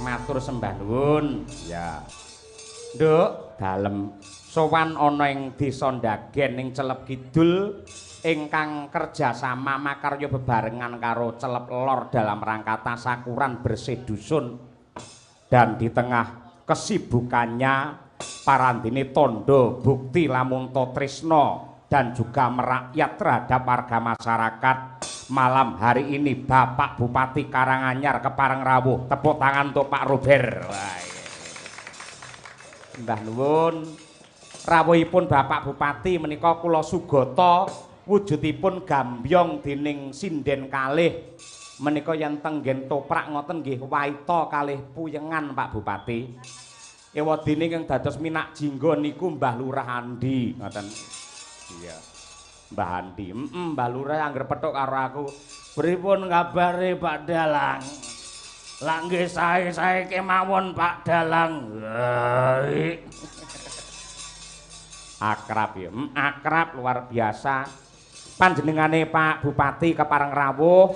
matur sembah nuwun. Ya. Nduk, dalem sowan ana ing Desa Ndagen ing Celep Kidul ingkang kerjasama makarya bebarengan karo Celep Lor dalam rangka tasakuran bersih dusun dan di tengah kesibukannya parandene tondo bukti lamunta tresna dan juga merakyat terhadap warga masyarakat malam hari ini Bapak Bupati Karanganyar kepareng rawuh tepuk tangan untuk Pak Robert. Mbah nuwun rawuhipun Bapak Bupati menika kula sugata wujudipun gambyong dening sinden kalih menika yen tenggen toprak ngoten nggih waita kalih puyengan Pak Bupati. Ewadene ingkang dados minak jingga niku Mbah Lurah Andi ngoten. Iya. Mbah Andi. Mbah Lurah angger petuk karo aku. Pripun kabare Pak Dalang? Lah nggih sae-sae kemawon Pak Dalang. Akrab ya, akrab luar biasa. Panjenengane Pak Bupati kepareng rawuh.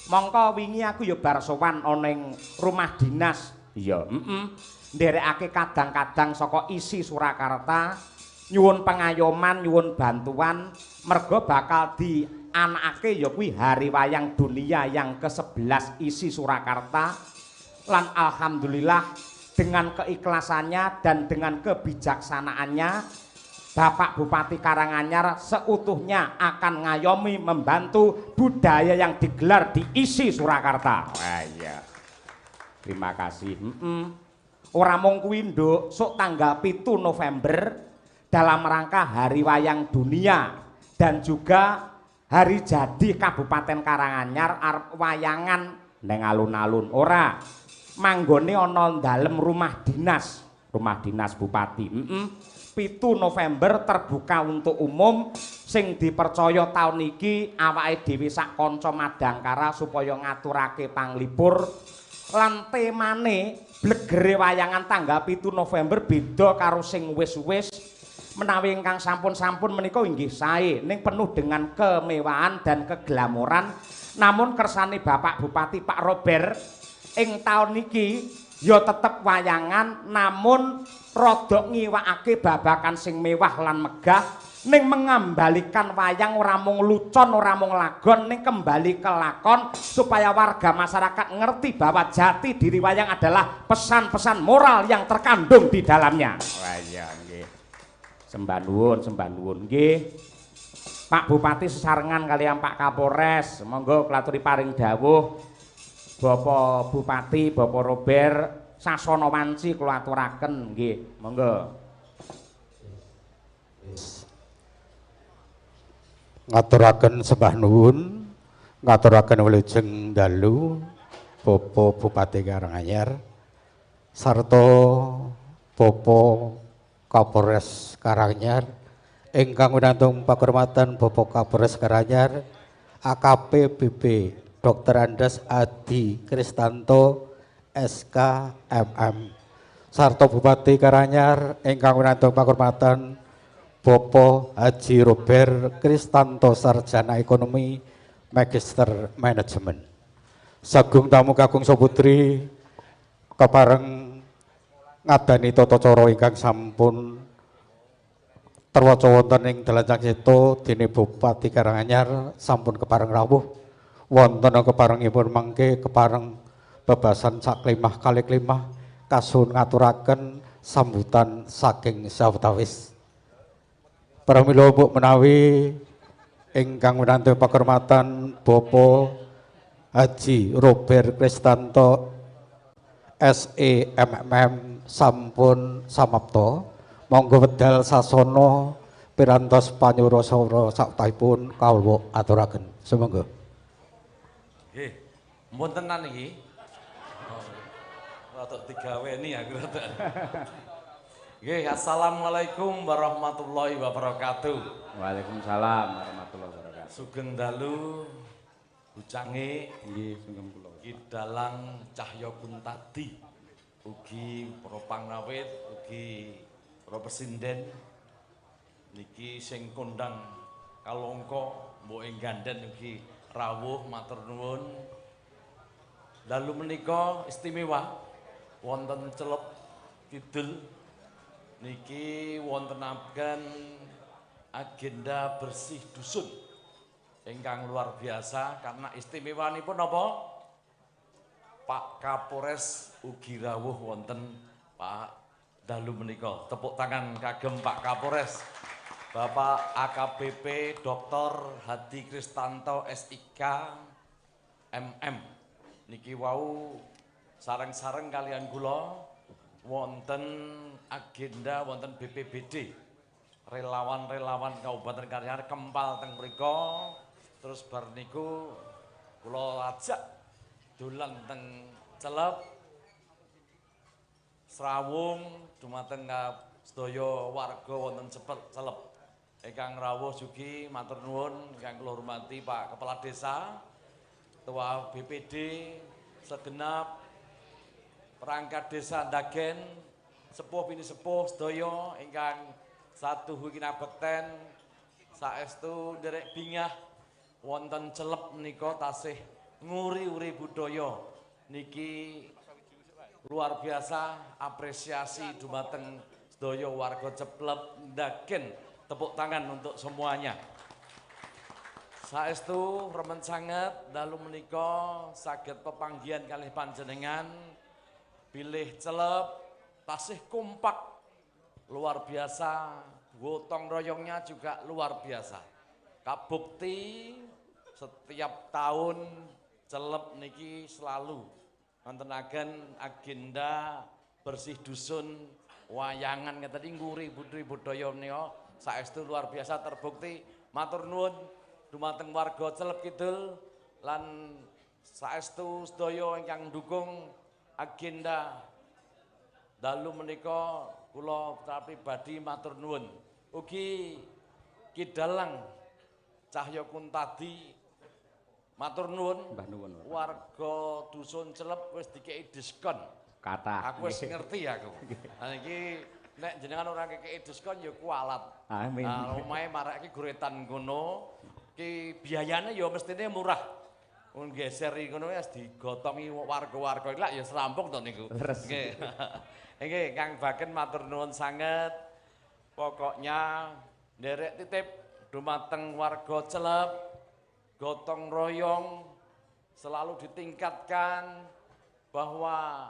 Mongko wingi aku ya bar sowan ana ing rumah dinas. Iya, nderekake kadang-kadang saka isi Surakarta nyuwun pengayoman, nyuwun bantuan merga bakal dianakake ya kuwi Hari Wayang Dunia yang ke-11 isi Surakarta lan alhamdulillah dengan keikhlasannya dan dengan kebijaksanaannya Bapak Bupati Karanganyar seutuhnya akan ngayomi membantu budaya yang digelar di isi Surakarta. Wah iya. Terima kasih. Ora mung kuwi nduk, sok tanggal 7 November dalam rangka Hari Wayang Dunia dan juga hari jadi Kabupaten Karanganyar arep wayangan neng alun-alun. Ora manggone ana dalem rumah dinas Bupati. 7 November terbuka untuk umum sing dipercaya tahun iki awake dhewe sak kanca Madangkara supaya ngaturake panglipur lan temane blegere wayangan tanggal 7 November beda karo sing wis-wis menawi ingkang sampun-sampun menika inggih sae ning penuh dengan kemewahan dan keglamoran namun kersane Bapak Bupati Pak Robert ing taun iki ya tetep wayangan namun rada ngiwakake babakan sing mewah lan megah ning mengembalikan wayang ora mung lucon ora mung lagon ning kembali ke lakon supaya warga masyarakat ngerti bahwa jati diri wayang adalah pesan-pesan moral yang terkandung di dalamnya. Wah iya nggih. Sembah nuwun nggih. Pak Bupati sesarengan kalian Pak Kapolres, monggo klaturi paring dawuh Bapak Bupati, Bapak Robert sasana wanci kula aturaken nggih. Monggo. Ngaturaken sembah nuwun, ngaturaken wilujeng dalu Bapak Bupati Karanganyar sarta Bapak Kapolres Karanganyar ingkang winantung pakurmatan Bapak Kapolres Karanganyar AKP BP Dr. Andes Adi Kristanto SK MM sarta Bupati Karanganyar ingkang winantung pakurmatan Bapak Haji Robert Kristanto Sarjana Ekonomi Magister Manajemen. Sagung tamu kakung saputri kepareng ngadani tata cara ingkang sampun terwaca wonten ing Dalanjang Seto dene Bupati Karanganyar sampun kepareng rawuh wonten keparengipun mangke kepareng bebasan sak klimah kalih klimah kasun ngaturaken sambutan saking sawetawis. Pramila mbok menawi ingkang winantu pakurmatan Bapak Haji Robert Kristanto SEMM sampun samapta monggo wedal sasana pirantos panyuwara saktahipun kawula aturaken sumangga. Nggih, mumpun tenan iki. Rada digaweni aku rada. Nggih, assalamualaikum warahmatullahi wabarakatuh. Waalaikumsalam warahmatullahi wabarakatuh. Sugeng dalu bucange Nggih, sungkem kula. Ki Dalang Cahya Kuntadi. Ugi para pangrawit, ugi para presiden niki sing kondang kalongko mbok ing ganden ugi rawuh matur nuwun. Dalu menika istimewa wonten Celep Kidul niki wontenaken agenda bersih dusun ingkang luar biasa karena istimewanipun napa? Pak Kapolres ugi rawuh wonten Pak dalu menika. Tepuk tangan kagem Pak Kapolres. Bapak AKBP Dr. Hadi Kristanto SIK MM niki wau sareng-sareng kalian kula wonten agenda wonten BPBD relawan-relawan Kabupaten Karanganyar kempal teng mriku terus bar niku kula ajak dolan teng Celep Srawung dumateng sedaya warga wonten Celep ingkang rawuh jugi matur nuwun ingkang kula hormati Pak Kepala Desa, Ketua BPD segenap perangkat desa Ndagen, sepuh bini sepuh sedaya ingkang satuhu kinabekten saestu nderek bingah wonten Celep menika tasih nguri-uri budaya niki luar biasa apresiasi dumateng sedaya warga Celep Ndagen. Tepuk tangan untuk semuanya. Saestu remen sanget dalu menika saged pepanggihan kalih panjenengan bilih Celep tasih kompak luar biasa, gotong royongnya juga luar biasa. Kabukti setiap tahun Celep niki selalu ngontenaken agenda bersih dusun wayangan ngeten nguri budaya menika saestu luar biasa terbukti. Matur nuwun dumateng warga Celep Kidul lan saestu sedaya ingkang ndukung agenda dalu menika kula pribadi matur nuwun. Ugi Kidalang Cahya Kuntadi matur nuwun. Mbah nuwun. Warga dusun Celep wis dikei diskon. Kathah. Aku wis ngerti aku. Lah iki nek jenengan ora kekeki diskon ya kualat. Amin. Nah, omahe marake goretan ngono, ki biayane ya mestine murah. Mun geser iki ngono wis digotongi warga-warga iki lak ya serampung to niku. Nggih. Nggih, Kang Baken matur nuwun sanget. Pokoknya nderek titip dumateng warga Celep, gotong royong selalu ditingkatkan bahwa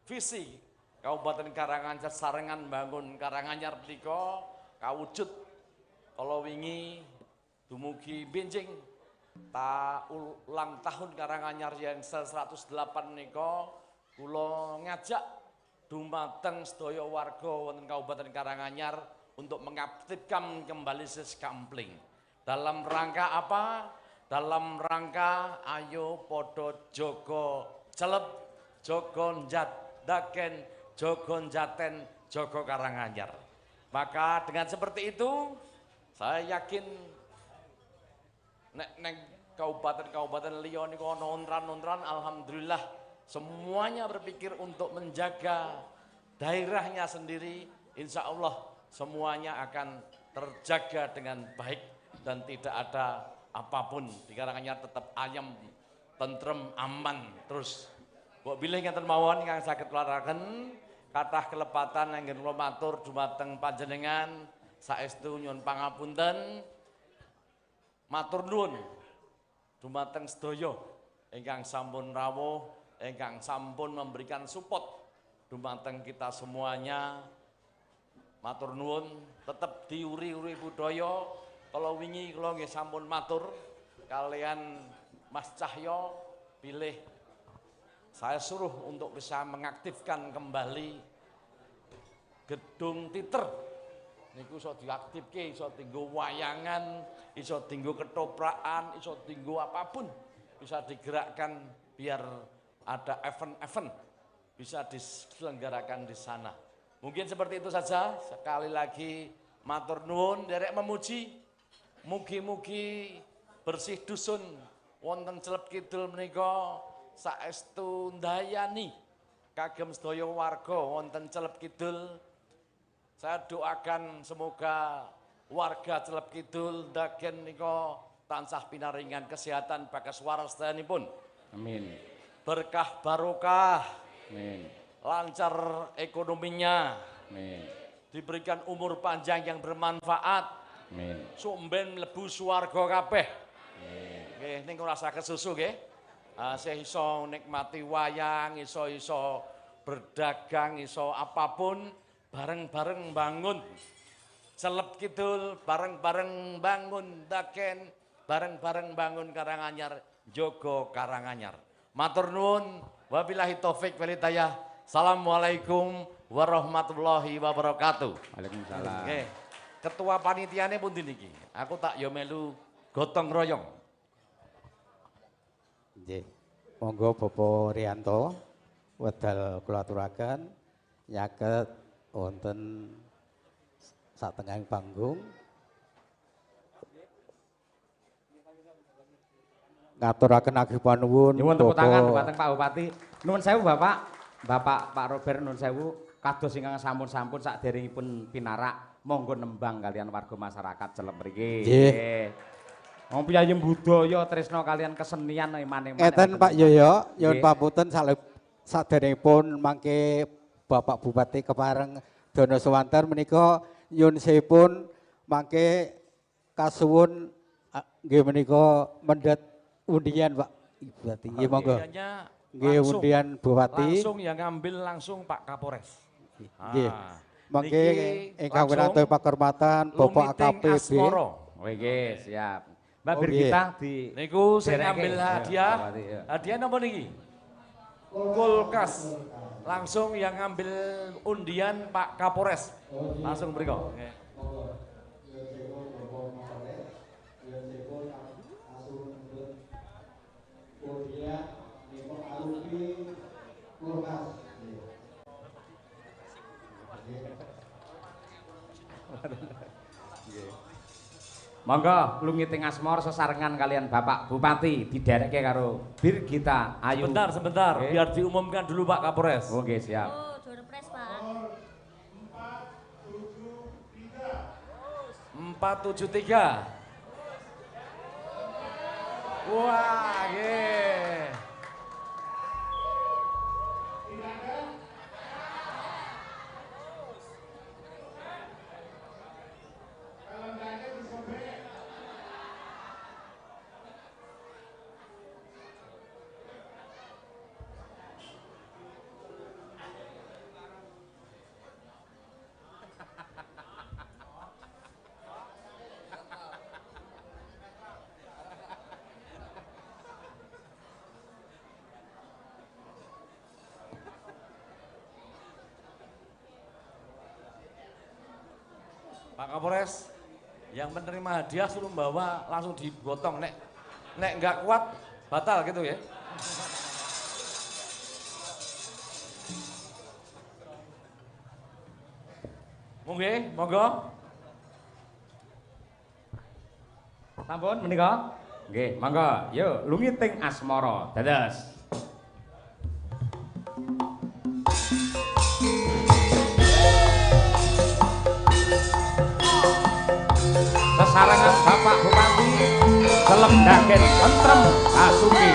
visi Kabupaten Karanganyar sarengan bangun Karanganyar menika kawujud kala wingi dumugi benjing ulang tahun Karanganyar yang 108 menika kula ngajak dumateng sedaya warga wonten Kabupaten Karanganyar untuk mengaktifkan kembali Siskampling. Dalam rangka apa? Dalam rangka ayo podo jogo Celep, jogo Ndagen, jogo Njaten, jogo Karanganyar. Maka dengan seperti itu saya yakin nek kabupaten-kabupaten liya niku ana ontran-ontran alhamdulillah semuanya berpikir untuk menjaga daerahnya sendiri. Insya Allah semuanya akan terjaga dengan baik dan tidak ada apapun di Karanganyar tetap ayam, tentrem, aman terus. Mbok bilih ngenten mawon ingkang saged kelaraken kathah kelepatan anggen kula matur dumateng panjenengan saestu nyuwun pangapunten. Matur nuwun dumateng sedaya ingkang sampun rawuh, ingkang sampun memberikan support dumateng kita semuanya. Matur nuwun tetep diuri-uri budaya. Kalau wingi kula nggih sampun matur kalian Mas Cahyo pilih saya suruh untuk bisa mengaktifkan kembali gedung teater niku iso diaktifke, iso tinggo wayangan, iso tinggo ketoprakan, iso tinggo apapun bisa digerakkan biar ada event-event bisa diselenggarakan di sana. Mungkin seperti itu saja. Sekali lagi matur nuwun derek memuji. Mugi-mugi bersih dusun wonten Celep Kidul menika saestu ndayani kagem sedaya warga wonten Celep Kidul. Saya doakan semoga warga Celep Kidul Ndagen nika tansah pinaringan kesehatan bagas waras dayanipun. Amin. Berkah barokah. Amin. lancar ekonominya, Amin. diberikan umur panjang yang bermanfaat, Amin. sumben mlebu swarga kabeh. Nggih, ning ora saged susu nggih. Saya iso nikmati wayang, iso berdagang, iso apapun bareng-bareng bangun. Celep kidul bareng-bareng bangun Daken, bareng-bareng bangun Karanganyar, jogo Karanganyar. Matur nuwun, wabillahi taufik wal hidayah. Assalamualaikum warahmatullahi wabarakatuh. Waalaikumsalam. Nggih. Ketua panitiane pundi niki? Aku tak yo melu gotong royong. Nggih. Monggo Bapak Rianto wedal kula aturaken nyaket wonten satengahing panggung. Ngaturaken ageng panuwun Nyuwun tepuk tangan dhumateng Pak Bupati. Nuwun sewu Bapak. Bapak Robert nuwun sewu kados ingkang sampun-sampun saderengipun pinarak monggo nembang kalian warga masyarakat Celep mriki. Nggih. Wong piyayem budaya tresna kalian kesenian emane-emane. Ngeten Pak Yoyo, nyuwun pamunten saderengipun mangke Bapak Bupati kepareng Dono Suwanten menika nyuwun sepun mangke kasuwun nggih menika mendhet undian Pak Bupati. Nggih monggo. Nggih undian Bupati. Langsung yang ngambil langsung Pak Kapolres. Nggih. Mangke ingkang winantu pakurmatan Bapak AKP. Nggih, siap. Mbak Birgita di niku sing ngambil hadiah. Hadiah napa niki? Kulkas. Langsung yang ngambil undian Pak Kapolres. Langsung mriko. Nggih. Monggo lungiting asmor sesarengan kalian Bapak Bupati diderekke karo Birgita Ayu. Sebentar, biar diumumkan dulu Pak Kapolres. Oke, siap. Oh, Dorpres Pak. 473. Wah, nggih. Pak Kapolres, yang menerima hadiah suruh bawa langsung digotong. Nek nggak kuat batal gitu ya. Monggo. Sampun menika? Nggih, monggo. Yuk, lungiting asmara. Dados. Sesarengan Bapak Bupati Celep Dagen tentrem kasuki.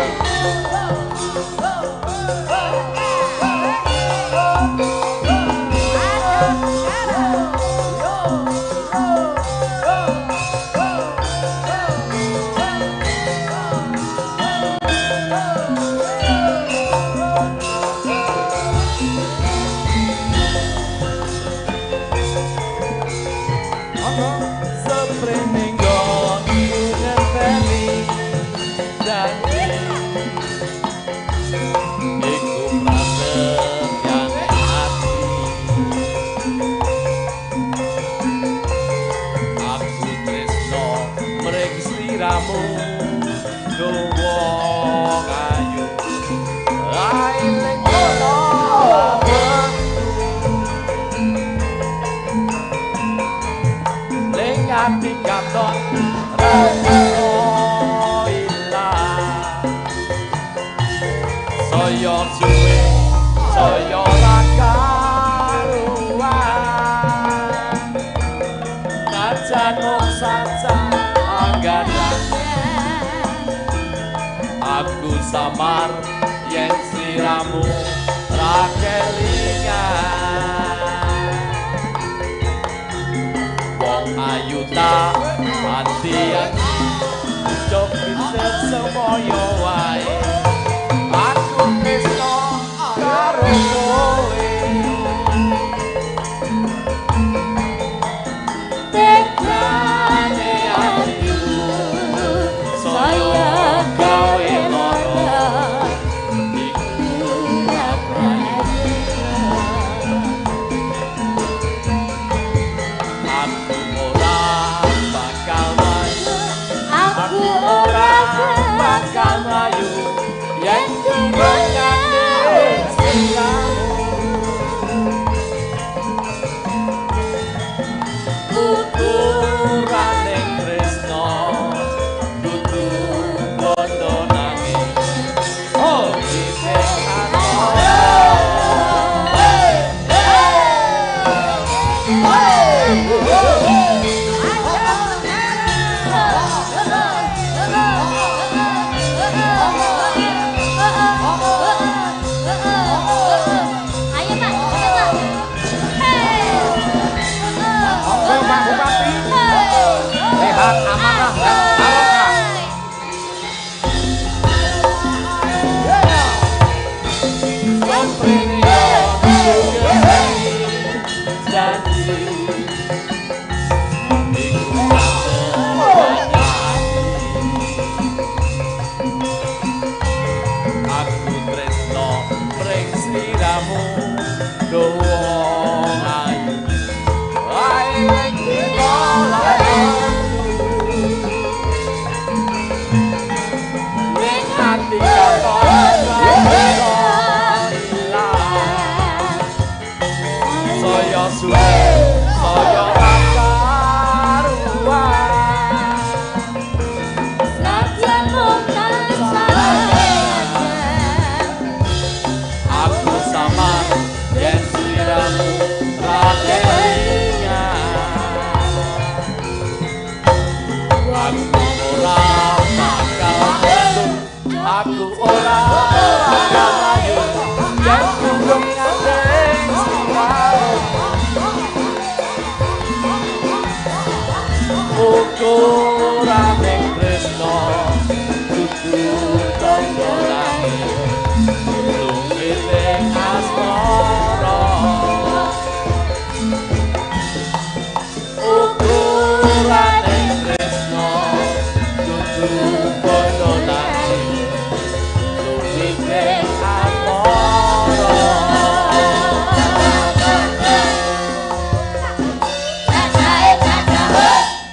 Samar yen sliramu rakeli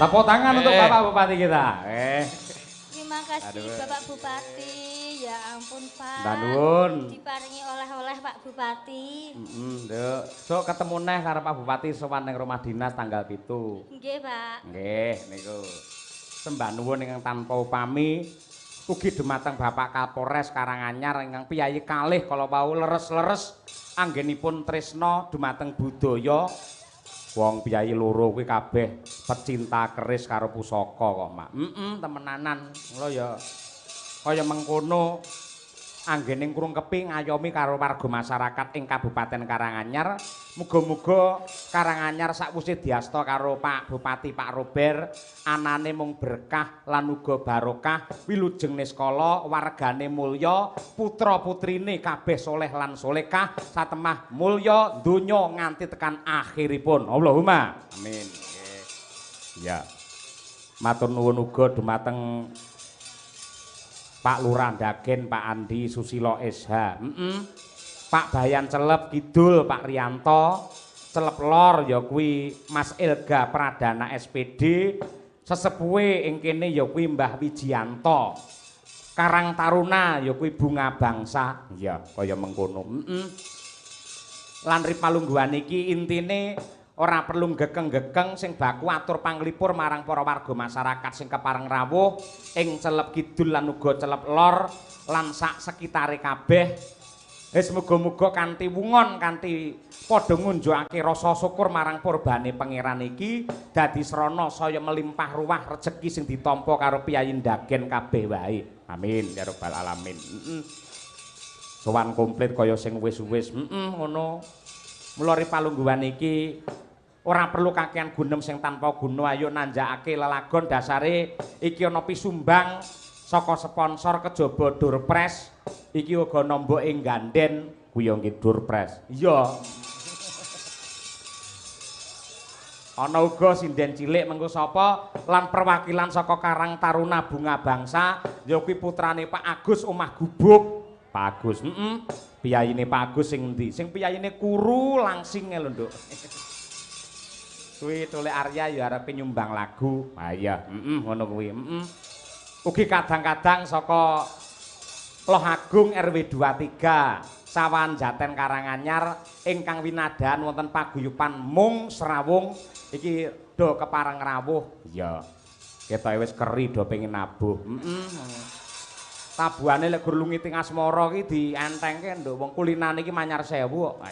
Tepuk tangan untuk Bapak Bupati kita. Terima kasih Bapak Bupati. Ya ampun Pak. Danun. Diparingi oleh-oleh Pak Bupati. Nduk. Sok ketemu neh karo Pak Bupati sowan ning rumah dinas tanggal 7. Nggih, Pak. Nggih, niku. Sembah nuwun ingkang tanpa upami ugi dumateng Bapak Kapolres Karanganyar ingkang piyayi kalih kala wau leres-leres anggenipun tresna dumateng budaya. Wong piyayi loro kuwi kabeh pecinta keris karo pusaka kok, Mak. Temenanan. Mula ya kaya mengkono anggening krung keping ngayomi karo warga masyarakat ing Kabupaten Karanganyar. Muga-muga Karanganyar sakwise diasta karo Pak Bupati Pak Robert anane mung berkah lan uga barokah, wilujeng niskala, wargane mulya, putra-putrine kabeh soleh lan solekah, satemah mulya donya nganti tekan akhiripun. Allahumma amin. Ya. Matur nuwun uga dumateng Pak Lurah Dagen, Pak Andi Susilo SH. Pak Bayan Celep Kidul, Pak Rianto. Celep Lor ya kuwi Mas Elga Pradana SPD. Sesepuhe ing kene ya kuwi Mbah Wijianto. Karang Taruna ya kuwi Bunga Bangsa. Ya, kaya mengkono. Lan ripalungguhan iki intine ora perlu gekeng-gekeng sing baku atur panglipur marang para warga masyarakat sing kepareng rawuh ing Celep Kidul lan uga Celep Lor lan sak sekitare kabeh. Wis muga-muga kanthi wungon kanthi padha ngunjukake rasa syukur marang purbane pangeran iki dadi srana saya melimpah ruah rejeki sing ditampa karo piyayi Dagen kabeh wae. Amin ya rabbal alamin. Sowan komplit kaya sing wis-wis. Ngono. Mula ripalungguhan iki ora perlu kakean gunem sing tanpa guna, ayo nanjakake lelagon dasare iki ana pisumbang saka sponsor kejaba Durpres. Iki uga nombok ing ganden kuwi nggih Durpres. Iya. Ana uga sinden cilik mengko sapa lan perwakilan saka Karang Taruna Bunga Bangsa ya kuwi putrane Pak Agus omah gubuk. Pak Agus, piyayine Pak Agus sing endi? Sing piyayine kuru langsing lho, Nduk. Kuwi Tole Arya ya arepe nyumbang lagu. Ah iya, ngono kuwi. Ugi kadang-kadang saka Loh Agung RW 23 Sawan Jaten Karanganyar ingkang winadan wonten paguyuban mung Serawung iki do kepareng rawuh. Iya. Ketoke wis keri do pengin nabuh. Tabuhane lek gur lungi ting asmara ki dientengke nduk wong kulinane iki manyar 1000 kok.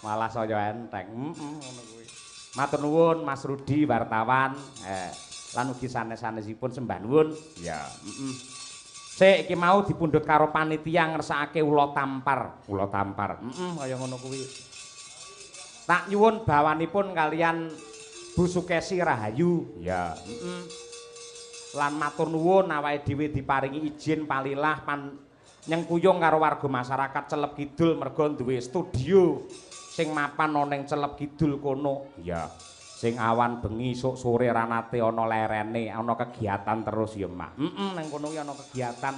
Malah saya enteng. Ngono kuwi. Matur nuwun Mas Rudi wartawan. Lan ugi sanes-sanesipun sembah nuwun. Ya, Sik iki mau dipundhut karo panitia ngersakake ula tampar. Ula tampar. Kaya ngono kuwi. Tak nyuwun bawanipun kalian Bu Sukesi Rahayu. Ya, Lan matur nuwun awake dhewe diparingi izin palilah nyengkuyung karo warga masyarakat Celep Kidul mergo duwe studio sing mapan ana ning Celep Kidul kono. Ya. Sing awan bengi sok sore ra nate ana lerene, ana kegiatan terus ya, Mak. Ning kono ki ana kegiatan.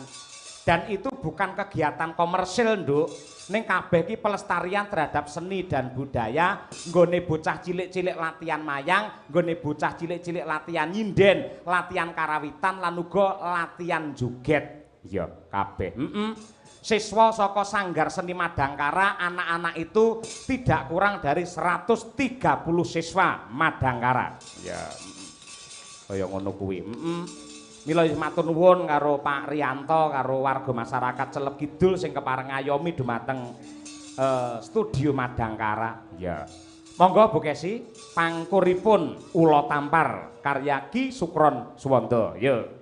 Dan itu bukan kegiatan komersil, Nduk. Ning kabeh ki pelestarian terhadap seni dan budaya, nggone bocah cilik-cilik latihan mayang, nggone bocah cilik-cilik latihan nyinden, latihan karawitan lan uga latihan joget. Ya, kabeh. Siswa saka Sanggar Seni Madangkara, anak-anak itu tidak kurang dari 130 siswa Madangkara. Ya. Kaya ngono kuwi. Mila matur nuwun karo Pak Rianto karo warga masyarakat Celep Kidul sing kepareng ngayomi dumateng studio Madangkara. Ya. Monggo Bu Kesi, pangkuripun Ula Tampar karya Ki Sukron Suwanda. Ya.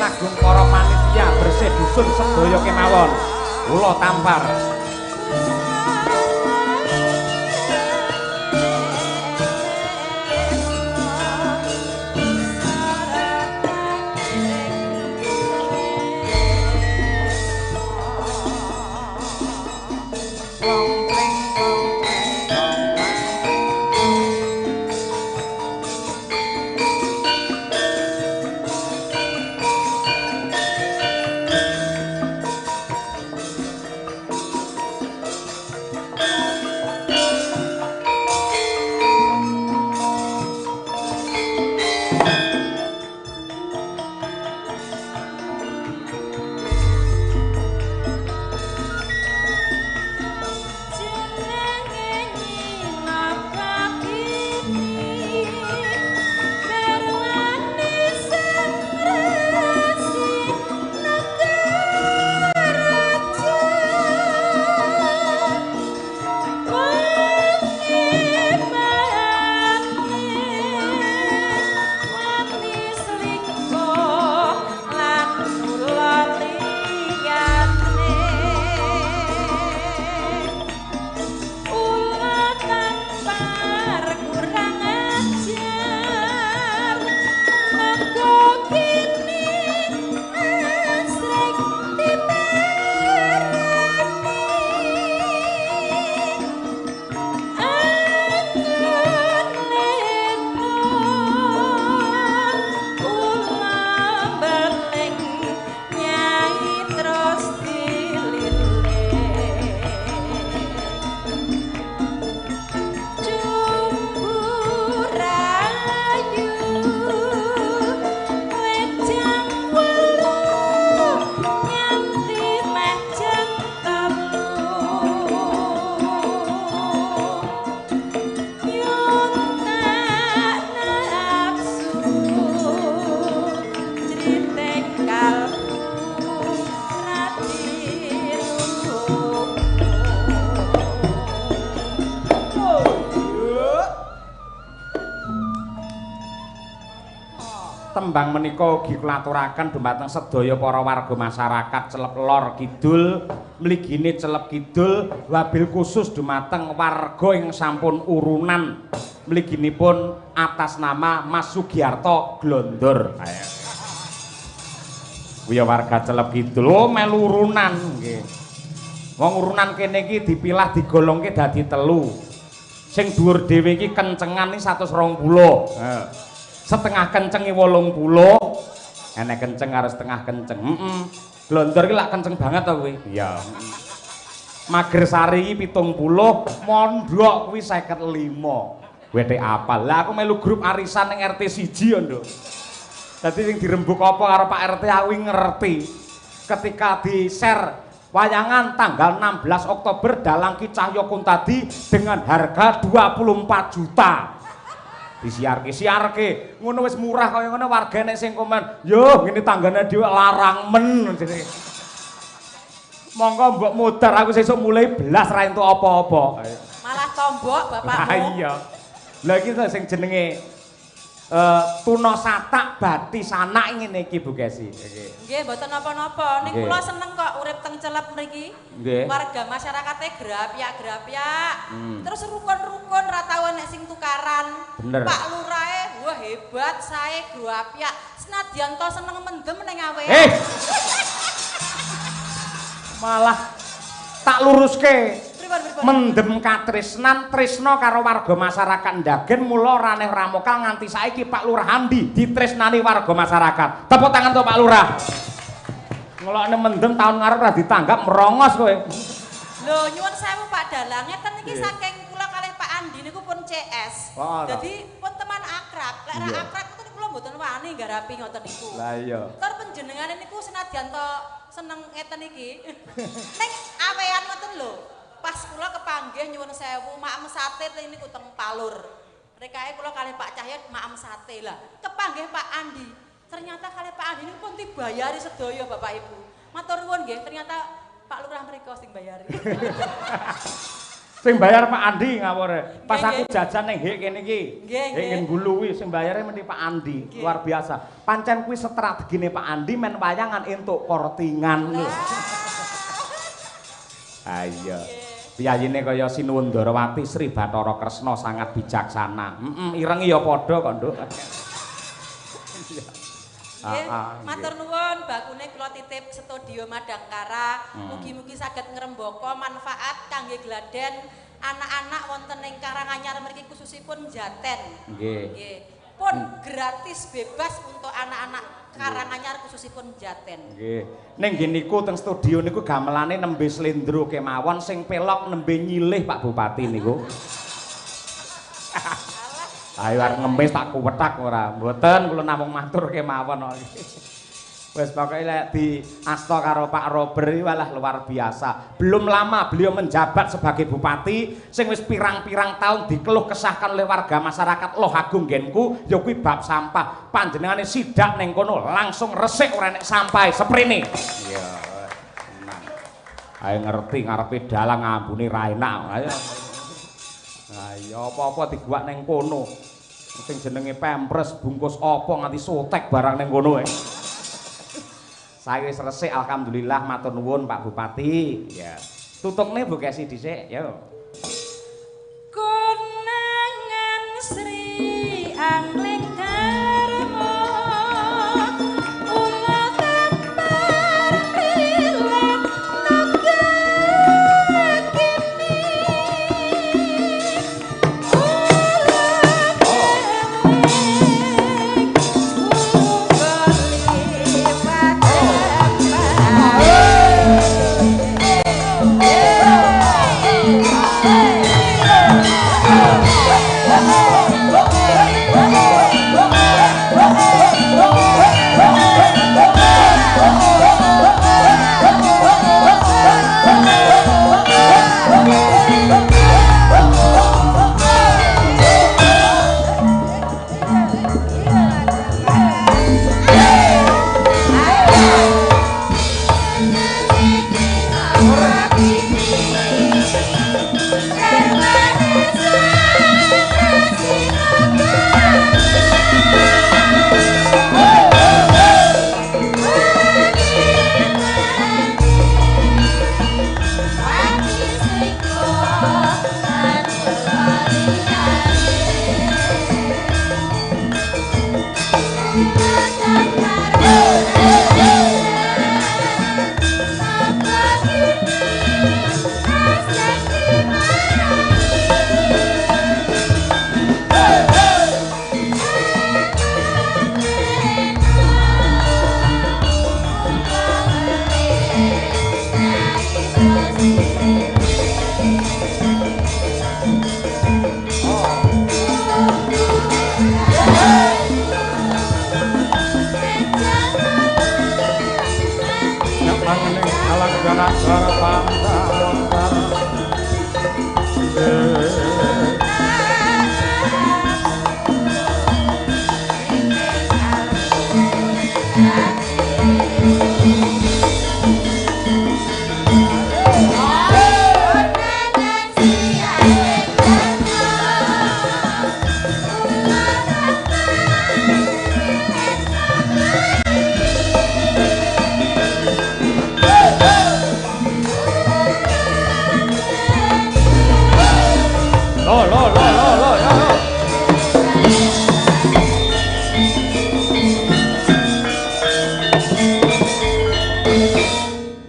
Agung para panitia bersih dusun sedaya kemawon Ula Tampar. Tembang menika ugi kula aturaken dumateng sedaya para warga masyarakat Celep Lor Kidul, mligine Celep Kidul, wabil khusus dumateng warga ing sampun urunan mliginipun atas nama Mas Sugiarto Glondor. Kuwi warga Celep Kidul, oh melu urunan nggih. Wong urunan kene iki dipilah digolongke dadi 3. Sing dhuwur dhewe iki kencengan iki 120. Setengah kencengi 80, enek kenceng karo setengah kenceng. Glondor iki lak kenceng banget to kuwi. Iya. Mager Sari iki 70, Mondok kuwi 55. Wete apal. Lah aku melu grup arisan ning RT 1 yo, Nduk. Dadi sing dirembuk apa karo Pak RT aku ngerti. Ketika di-share wayangan tanggal 16 Oktober Dalang Ki Cahyo Kuntadi dengan harga 24 juta. Disiarke ngono wis murah kaya ngono warga nek sing komen yo ngene tanggane dhewe larang men jenenge monggo mbok modar aku sesuk mulai belas ra entuk apa-apa malah tombok bapakmu ha iya lha iki sing jenenge tuna satak bati sanak ngene iki Bu Gesi nggih mboten napa-napa ning kula seneng kok urip teng Celep mriki warga masyarakate grapyak-grapyak terus rukun-rukun ra tau nek sing tukaran Pak Lurahe wah hebat sae grapyak senadyan to seneng mendem ning awe malah tak luruske mendem katresnan tresna karo warga masyarakat Ndagen mula raneh ramokal nganti saiki Pak Lurah Andi ditresnani warga masyarakat. Tepuk tangan to Pak Lurah. Ngelokne mendem tahun ngarep ora ditanggap merongos kowe. Lho nyuwun sewu Pak Dalang ngeten iki saking kula kalih Pak Andi niku pun CS. Dadi pun teman akrab. Lek ra akrab itu kula mboten wani garapi ngoten niku. Lah iya. Tur panjenengane niku senadyan to seneng ngeten iki. Ning awean ngoten lho. Pas kula kepanggih nyuwun sewu maem sate niku teng Palur. Rekae kula kalih Pak Cahyo maem sate lah. Kepanggih Pak Andi. Ternyata kalih Pak Andi niku pun dibayari sedaya Bapak Ibu. Matur nuwun nggih, ternyata Pak Lurah mriko sing bayari. Sing bayar Pak Andi ngawure. Pas aku jajan ning hek kene iki. Nggih Gulu kuwi sing bayare mesti Pak Andi. Luar biasa. Pancen kuwi strategine Pak Andi men wayangan entuk kortingan lho. Ayo. Piyayine kaya Sinuwun Ndarawati Sri Bathara Kresna sangat bijaksana. Ireng ya padha kok, Nduk. Matur nuwun bakune kula titip studio Madangkara. Mugi-mugi saged ngrembaka manfaat kangge gladen anak-anak wonten ing Karanganyar mriki khususipun Jaten. Nggih. Pun gratis bebas untuk anak-anak Karanganyar khususipun Jaten. Nggih. Ning nggih niku teng studio niku gamelane nembe slendro kemawon sing pelok nembe nyilih Pak Bupati niku. Ayo arep ngemis tak kuwetak ora. Mboten kula namung matur kemawon kok. Wes pokoke lek di asta karo Pak Robert walah luar biasa. Belum lama beliau menjabat sebagai bupati sing wis pirang-pirang tahun dikeluh kesahkan oleh warga masyarakat Loh Agung Genku ya kuwi bab sampah. Panjenengane sidak ning kono langsung resik ora nek sampah seprene. Iya. Tenang. Ayo ngerti ngarepe dalang ambune ra enak. Ayo. Ayo apa-apa diguak ning kono. Sing jenenge pempres bungkus apa nganti sotek barang ning kono Saya wis resik alhamdulillah matur nuwun Pak Bupati. Ya. Tutupne Bu Kesi dhisik, yo. Konangan Sri Angling Karma Ula Tampar Pilan Naga Kini Terima kasih.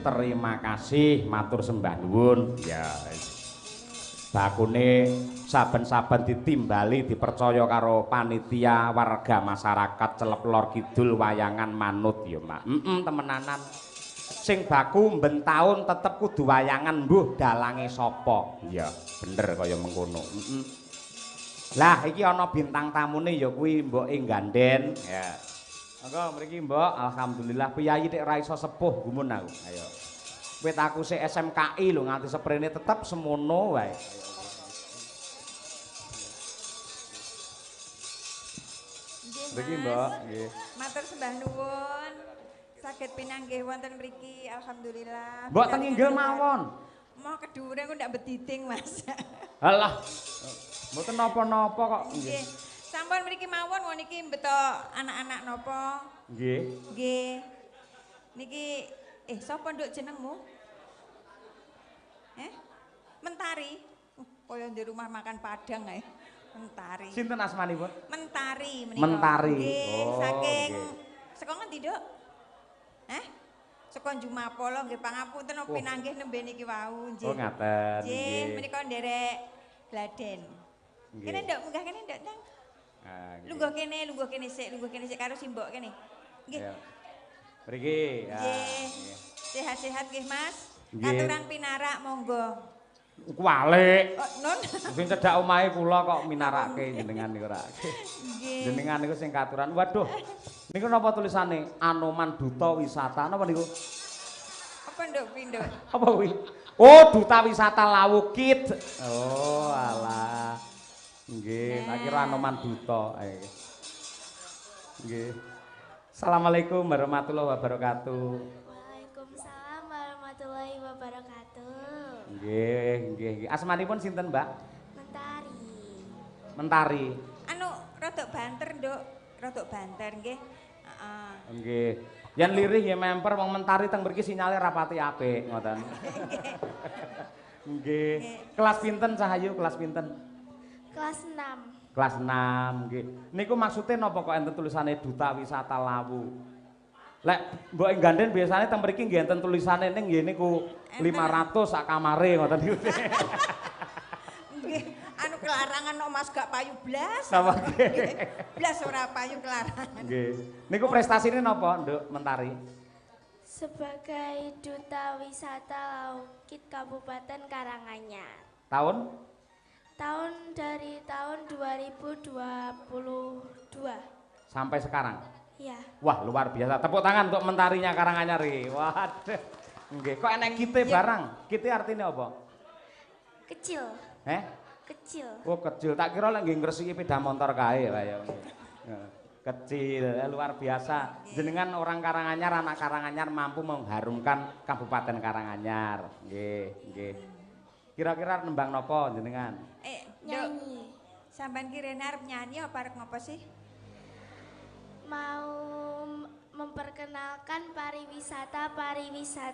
Terima kasih, matur sembah nuwun. Ya. Bakune saben-saben ditimbali dipercaya karo panitia warga masyarakat Celep Lor Kidul wayangan manut ya, Mak. Temenanan. Sing baku mben taun tetep kudu wayangan mbuh dalange sapa. Ya, bener kaya mengkono. Lah iki ana bintang tamune ya kuwi Mboke Ganden. Ya. Monggo mriki Mbok, alhamdulillah piyayi nek ra iso sepuh gumun aku. Ayo. Wit aku sik SMKI lho nganti seprene tetep semono wae. Nggih, Mbok, nggih. Matur sembah nuwun. Saged pinanggih wonten mriki alhamdulillah. Mbok teng inggil mawon. Mau kedure kok ndak bediting, Mas. Alah. Mboten napa-napa kok. Nggih. Sampun mriki mawon wong niki mbeto anak-anak napa? Nggih. Nggih. Niki sapa nduk jenengmu? Mentari. Kaya di rumah makan Padang ae. Mentari. Sinten asmanipun? Mentari menika. Mentari. Nggih, saking nggih. saka ngendi, Duk? Saka Jumapolo nggih pangapunten pinanggih nembe niki wau nggih. Oh, ngaten. Nggih, menika nderek Gladen. Nggih. Kene nduk munggah kene nduk, Nang. Lungguh kene sik karo simbok kene. Nggih. Ya. Mriki. Ya. Nggih. Sehat-sehat nggih, Mas. Nggih. Katuran pinarak monggo. Kualik. Nun. Sing cedhak omahe kula kok minarake jenengan niku ora. Nggih. Jenengan niku sing katuran. Waduh. Niku napa tulisane? Anoman Duta Wisata napa niku? Apa nduk pindho? Apa kuwi? Oh, Duta Wisata Lawukit. Oh, alah. Nggih, tak kira Anoman Duta. Nggih. Assalamualaikum warahmatullahi wabarakatuh. Waalaikumsalam warahmatullahi wabarakatuh. Nggih. Asmanipun sinten, Mbak? Mentari. Mentari. Anu rodok banter, Nduk. Rodok banter nggih. Heeh. Nggih. Yen lirih nggih memper wong Mentari teng mriki sinyale rapati apik ngoten. Nggih. Kelas pinten Cahayu? Kelas pinten? Kelas 6. Kelas 6 nggih. Niku maksude napa kok enten tulisane Duta Wisata Lawu? Lek Mbok Ganden biasane teng mriki nggih enten tulisane ning nggih niku 500 sak kamare ngoten niku. Nggih, anu kelarangan no Mas gak payu blas. Sama nggih. Blas ora payu kelarangan. Nggih. Niku prestasine napa, Nduk Mentari? Sebagai Duta Wisata Laukit Kabupaten Karanganyar. Tahun? Dari tahun 2022. Sampai sekarang? Ya. Wah, luar biasa. Tepuk tangan untuk Mentarinya Karanganyar iki. Waduh. Nggih, kok enek kite barang? Kite artinya apa? Kecil. Kecil. Oh, kecil. Tak kira lek nggih ngresiki sepeda motor kae kaya. Kecil, luar biasa. Jenengan orang Karanganyar, anak Karanganyar mampu mengharumkan Kabupaten Karanganyar. Nggih. Kira-kira nembang napa jenengan? Nyanyi. Sampean ki rene arep nyanyi apa arep ngopo sih? Mau memperkenalkan pariwisata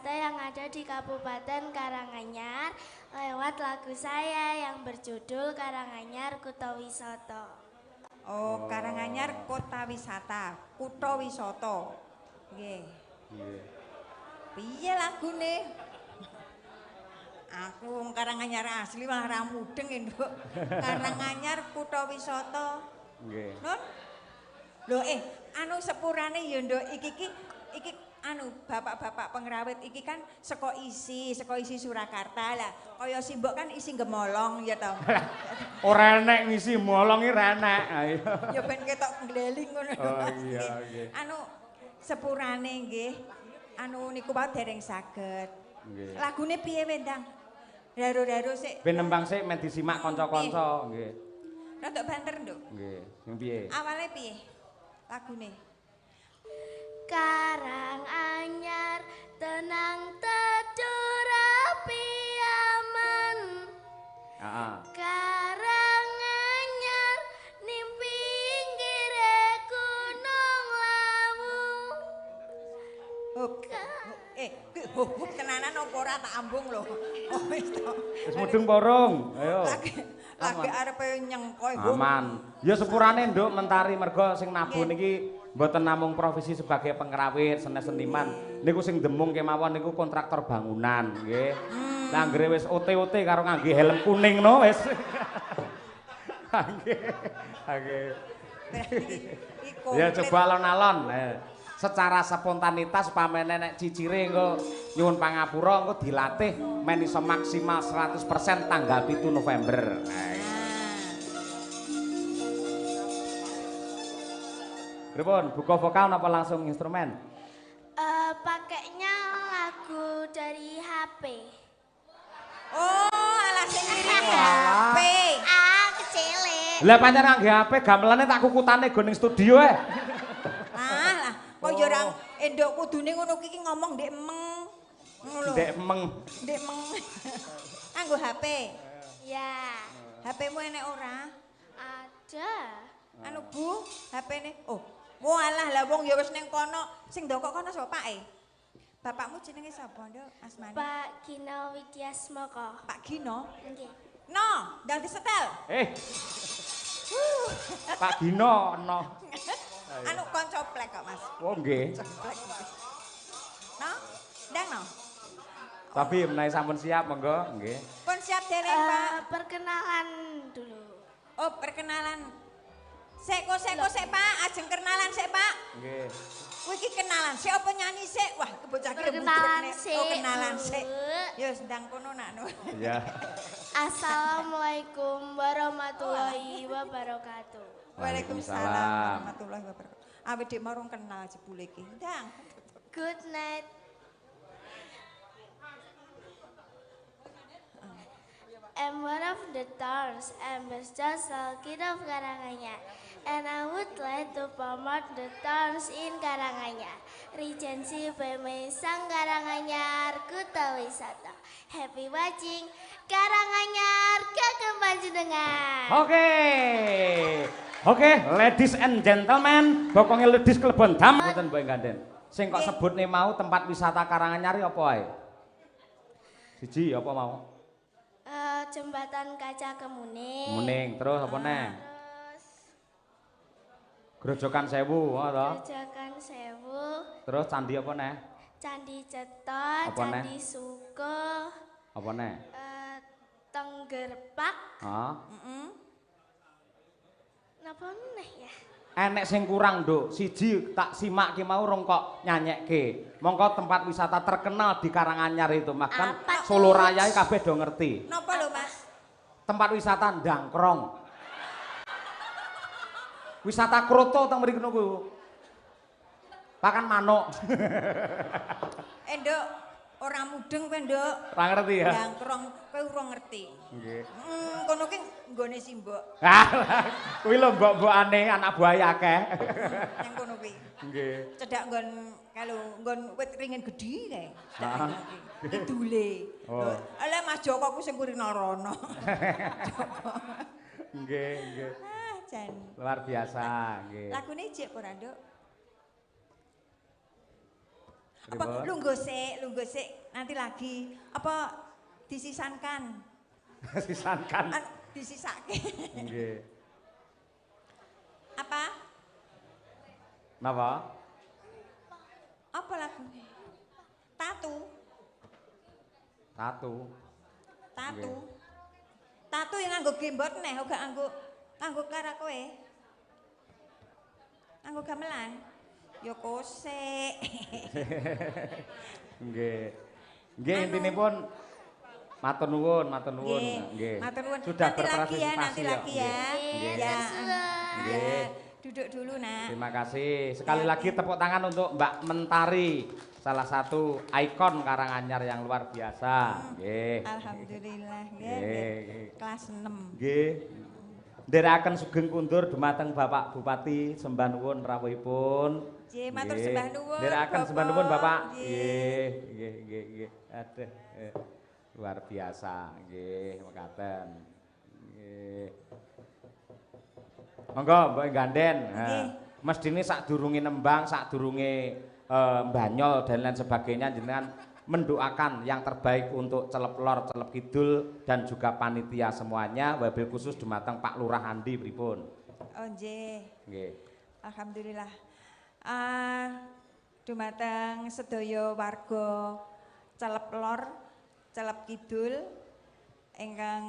yang ada di Kabupaten Karanganyar lewat lagu saya yang berjudul Karanganyar Kutha Wisata. Oh, Karanganyar Kota Wisata, Kutha Wisata. Nggih. Piye lagune? Aku wong Karanganyar asli malah ra mudeng Nduk. Karanganyar Kutha Wisata. Nggih. Nun. Lho anu sepurane ya Nduk iki anu bapak-bapak pengrawit iki kan saka isi Surakarta lah. Kaya simbok kan isi Gemolong ya to. Ora enek ngisi molong iki ra enek. Ya ben ketok ngleling ngono. Oh iya, nggih. Anu sepurane nggih. Anu niku wae dereng saged. Nggih. Lagune piye Wendang? Daro-daro sik. Ben nembang sik men disimak kanca-kanca, nggih. Rodok banter, Nduk. Nggih. Sing piye? Awale piye? Lagune. Karanganyar tenang teduh rapi aman. Heeh. Karanganyar ning pinggire gunung Lawu. Hup. Hup tenanan apa ora tak ambung lho. Oh wis to. Wis mudeng porong. Ayo. Lagi arepe nyengkoy. Aman. Ya sepurane Nduk mentari mergo sing nabuh niki mboten namung profesi sebagai pengrawit, seniman. Niku sing demung kemawon niku kontraktor bangunan, nggih. Lah anggere wis OT-OT karo ngangge helm kuning no wis. Nggih. Nggih. Ya coba alon-alon. Secara spontanitas pamene nek cicire engko nyuwun pangapura engko dilatih men iso maksimal 100% tanggal 7 November. Pripun, buka vokal napa langsung instrumen? Pakainya lagu dari HP. Oh, alah sing ngirim HP. Kecil. Lah pancen ngangge HP gamelane tak kukutane go ning studio Lah, kok yo ora endok kudune ngono iki ngomong ndek emeng. Ngono lho. Ndek emeng. Ndek emeng. Anggo HP. Ya, HP-mu enek ora? ada. Anu Bu, HP-ne. Oh, walah lah wong ya wis ning kono. Sing ndokok kono sapa pake? Bapakmu jenenge sapa, Nduk? Asmane? Pak Gino Widyasmoko. Pak Gino. Nggih. No, ndang disetel. Pak Gino no. Anu kanca plek kok, Mas. Oh nggih. No? Ndang no? Tapi menawi sampun siap monggo, nggih. Pun siap dene, Pak. Perkenalan dulu. Oh, perkenalan. Sik Pak, ajeng kenalan sik, Pak. Nggih. Kowe iki kenalan, sik apa nyanyi sik? Wah, kebocah ki Perkenalan budrek nek. sik, Oh, kenalan Bu. sik. Ya wis ndang kono nakno. Ya. Assalamualaikum warahmatullahi wabarakatuh. Waalaikumsalam warahmatullahi wabarakatuh. Awake dhewe marung kenal jebule iki. Ndang. Good night. I'm one of the Towns, I'm just a kid of Karanganyar. And I would like to promote the Towns in Karanganyar. Regency Pemisang Karanganyar, Kuta Wisata. Happy watching Karanganyar, Kakek Panjenengan. Oke, ladies and gentlemen, pokoknya ladies kelebon dam mboten Mbok Ganden. Sing kok sebut nih mau tempat wisata Karanganyar apa ae? Siji apa mau? Jembatan Kaca Kemuning. Muning, terus apa neh? Terus Grojogan Sewu, ngono to. Grojogan Sewu. Terus candi apa neh? Candi Ceto, Apa neh? Candi Suko, Apa neh? Tenggerpak. Hah? Napa meneh ya? Enek sing kurang, Nduk. Siji tak simak ki mau rong kok nyanyekke. Mongko tempat wisata terkenal di Karanganyar itu, bahkan Apa Solo tuh? Raya kabeh do ngerti. Napa lho, Mas? Tempat wisata Ndangkrong. Wisata kroto teng mriki niku. Pakan manuk. Nduk, ora mudeng kowe, Nduk. Ora ngerti ya? Ndangkrong kowe ora ngerti. Nggih. Kono ki nggone simbok. Kuwi lho mbok-mbokane anak buaya akeh. Nang kono kuwi. Nggih. Cedak nggon nggon wit ringin gedhi kae. Ah. Idule. Oh. Ala Mas Joko ku sing kurina rono. Nggih, nggih. Ah, jan. Luar biasa, nggih. Lagune jek ora, Nduk? Apa Pripun? lungguh sik, nanti lagi. Apa disisankan? Sisankan. Disisake. Nggih. Apa? Napa? Apa lagune? Tatu. Satu. Tatu. Tatu yang nganggo gembot neh, ora nganggo karo kowe. Nganggo gamelan. Ya kosek. Nggih. Nggih Anu. intinipun matur nuwun, matur nuwun. Nggih. Nggih. Matur nuwun. Sudah Nanti lagi ya, berpartisipasi nanti lagi ya. Nggih. Ya. Nggih. Duduk dulu, Nak. Terima kasih. Sekali Ya, lagi tepuk tangan untuk Mbak Mentari, salah satu ikon Karanganyar yang luar biasa. Nggih. Alhamdulillah, nggih. Nggih. Kelas 6. Nggih. Nderekaken sugeng kundur dumateng Bapak Bupati, sembah nuwun rawuhipun. Nggih, matur sembah nuwun. Nderekaken Bapak. sembah nuwun Bapak. Nggih. Nggih. Aduh. Luar biasa. Nggih, mekaten. Nggih. Monggo Mbak Ganden. Nggih. Mestine sadurunge nembang, sadurunge mbanyol dan lain sebagainya jenengan mendoakan yang terbaik untuk Celep Lor, Celep Kidul dan juga panitia semuanya, wabil khusus dumateng Pak Lurah Andi pripun. Oh nggih. Nggih. Alhamdulillah. Dumateng sedaya warga Celep Lor, Celep Kidul ingkang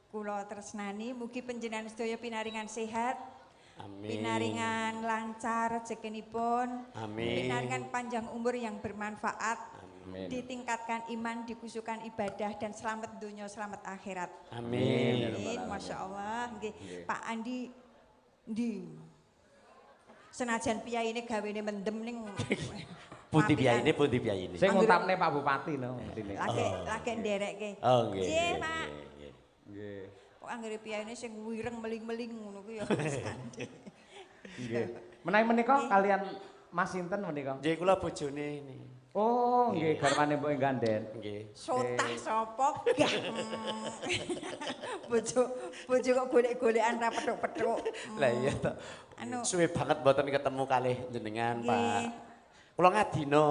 kula tresnani, mugi panjenengan sedaya pinaringan sehat. Amin. Pinaringan lancar rezekinipun. Amin. Pinaringan panjang umur yang bermanfaat. Amin. Ditingkatkan iman, dikusukan ibadah dan selamat dunia, selamat akhirat. Amin. Amin. Masya Allah. Nggih. Pak Andi, ndi? Senajan piyai ini gawene mendem ning. Pundi biayine, pundi biayine. Sing nguntapne Pak Bupati no mestine. Lagi nderekke. Oh nggih. Nggih, Pak. Nggih. Kok anggere piyaine sing wireng meling-meling ngono ku ya. Nggih. Menawi menika kalian Mas sinten menika? Nggih kula bojone ini. Oh, nggih garwane Mbok Ganden. Nggih. Sotah sapa gah. Bojo kok golek-golekan ra petuk-petuk. Lah iya to. Anu. Suwe banget mboten ketemu kalih jenengan, Nggih. Pak. Kula ngadina.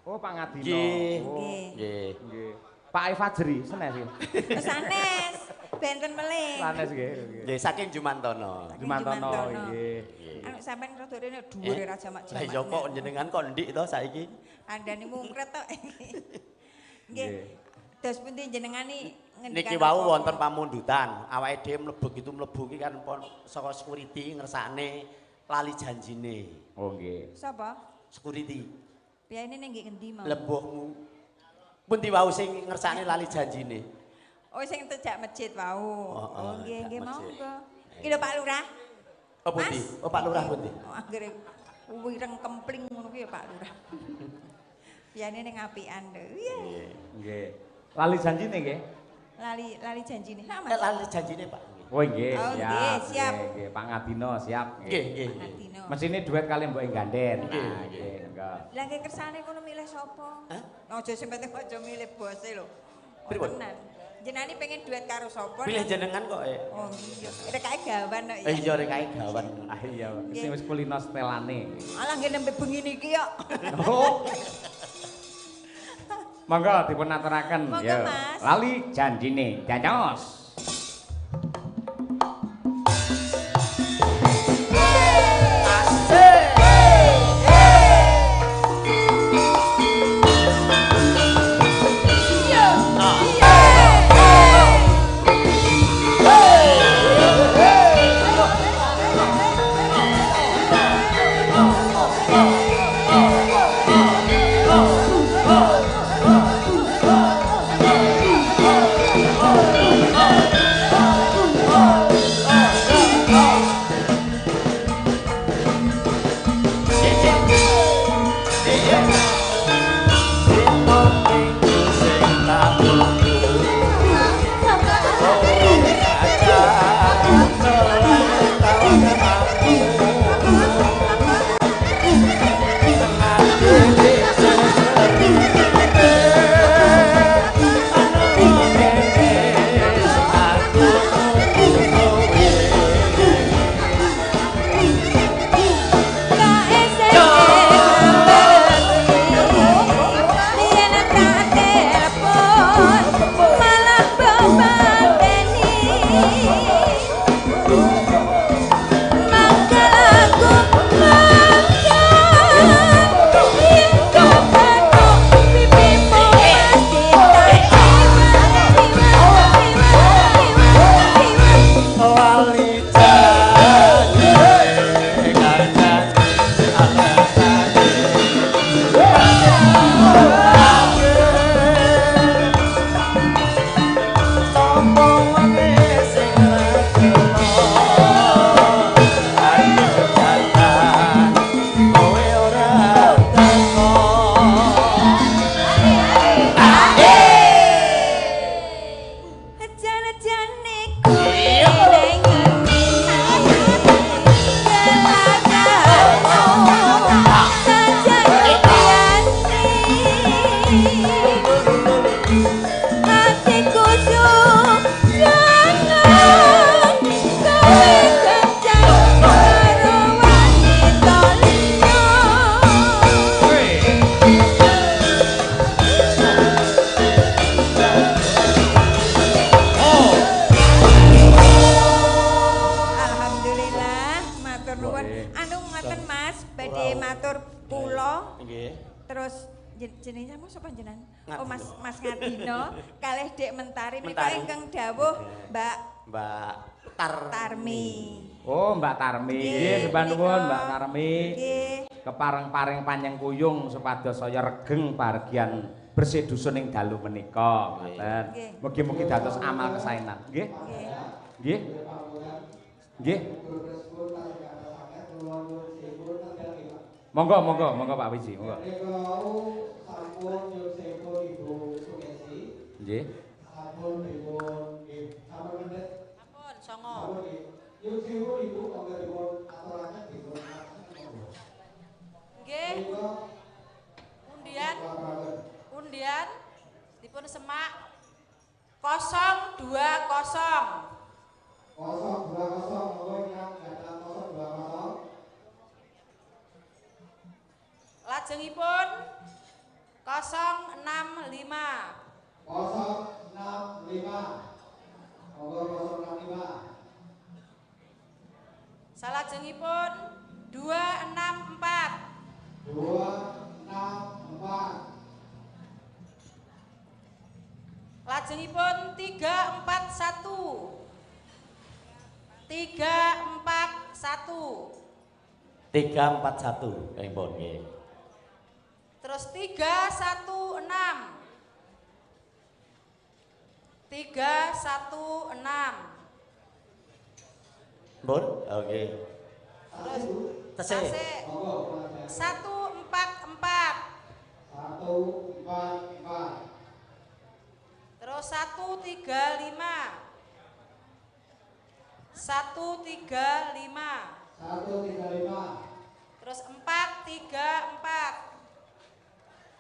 Oh, Pak Ngadino. Nggih. Oh, Nggih. Nggih. nggih. Pak Fajri senes iki. Sanes, benten melih. Sanes nggih. Nggih saking Jumantono. Jumantono Jumantono. nggih. Anu sampean rada rene dhuwure Raja Mak Lah iya kok jenengan kok ndik to saiki? Andane mungkret to. Nggih. Dos pundi jenengan ngendikan Niki wau apa-apa? wonten pamundutan. Awake dhewe mlebu ki kan pon saka security ngersakne lali janjine. Oh nggih. Sapa? Security. Piyaine ning ngendi mau? Lebohmu. Pundi wau sing ngersakne lali janjine? Oh sing tejak masjid wau. Oh nggih nggih masjid. monggo. Iki lho Pak Lurah. Oh pundi? Mas? Oh Pak Lurah pundi? Oh anggere wireng kempling ngono ku ya Pak Lurah. Piyaine ning apian lho. Iya. Nggih. Lali janjine nggih. Lali janjine. Lah Mas. Lali janjine Pak. Oh nggih, Oh, siap. nggih, siap. Nggih, Pak Ngadino siap. Nggih, nggih. Ngadino. Mesine duet kali Mbok Ganden. Nggih, Nah, nggih. nggih, enggak. Lah nggih kersane kono milih sapa? Hah? Aja sing penting aja milih bose lho. Oh, Pripun? tenan. Jenengan pengen duet karo sapa? Pilih jenengan kok ya. Oh iya. Rekae gawan kok ya. Iya rekae gawan. Ah iya, sing wis kulino setelane. Alah nggih nembe bengi niki kok. Oh. Monggo dipun aturaken Monggo, ya. Mas. Lali janjine. Jajos. Oh ngapunten Mas, badhe matur kula. Nggih. Terus jenenge sapa jenengan? Oh Ngadino. Mas Ngadino kalih Dek Mentari menika Mentari. ingkang dawuh Mbak Tarmi. Oh, Mbak Tarmi. Nggih, Nggih, sembah nuwun menika. Mbak Tarmi. Nggih. Kepareng-pareng panjang kuyung supados saya regeng bagian bersih dusun ing dalu menika. Ngoten. Nggih. Mugi-mugi dados amal kesaenan. Nggih. Nggih. Nggih. Nggih. Monggo, monggo, monggo Pak Wiji, monggo. Nggih. Ampun, songo. Nggih. Undian dipun semak 020. 020 monggo ingkang gadah 020. Lajengipun 065. 065 monggo 065. Salajengipun 264. 264 Lajengipun 341. 341. 341 kengipun nggih. Terus 316. 316. Pun? Oke. Terus Tesih. 144. 144 Terus 135. 135. 135 Terus 434.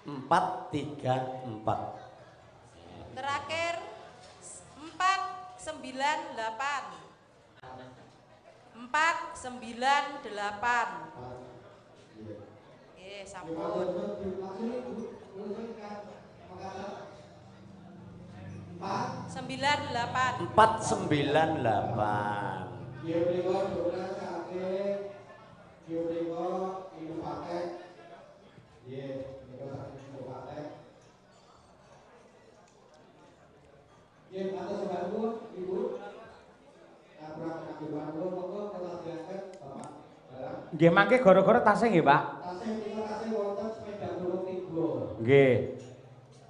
434. Terakhir 498. 498. Nggih, sampun. 98. 498. Nggih mangke gara-gara tasih nggih, Pak. Nggih.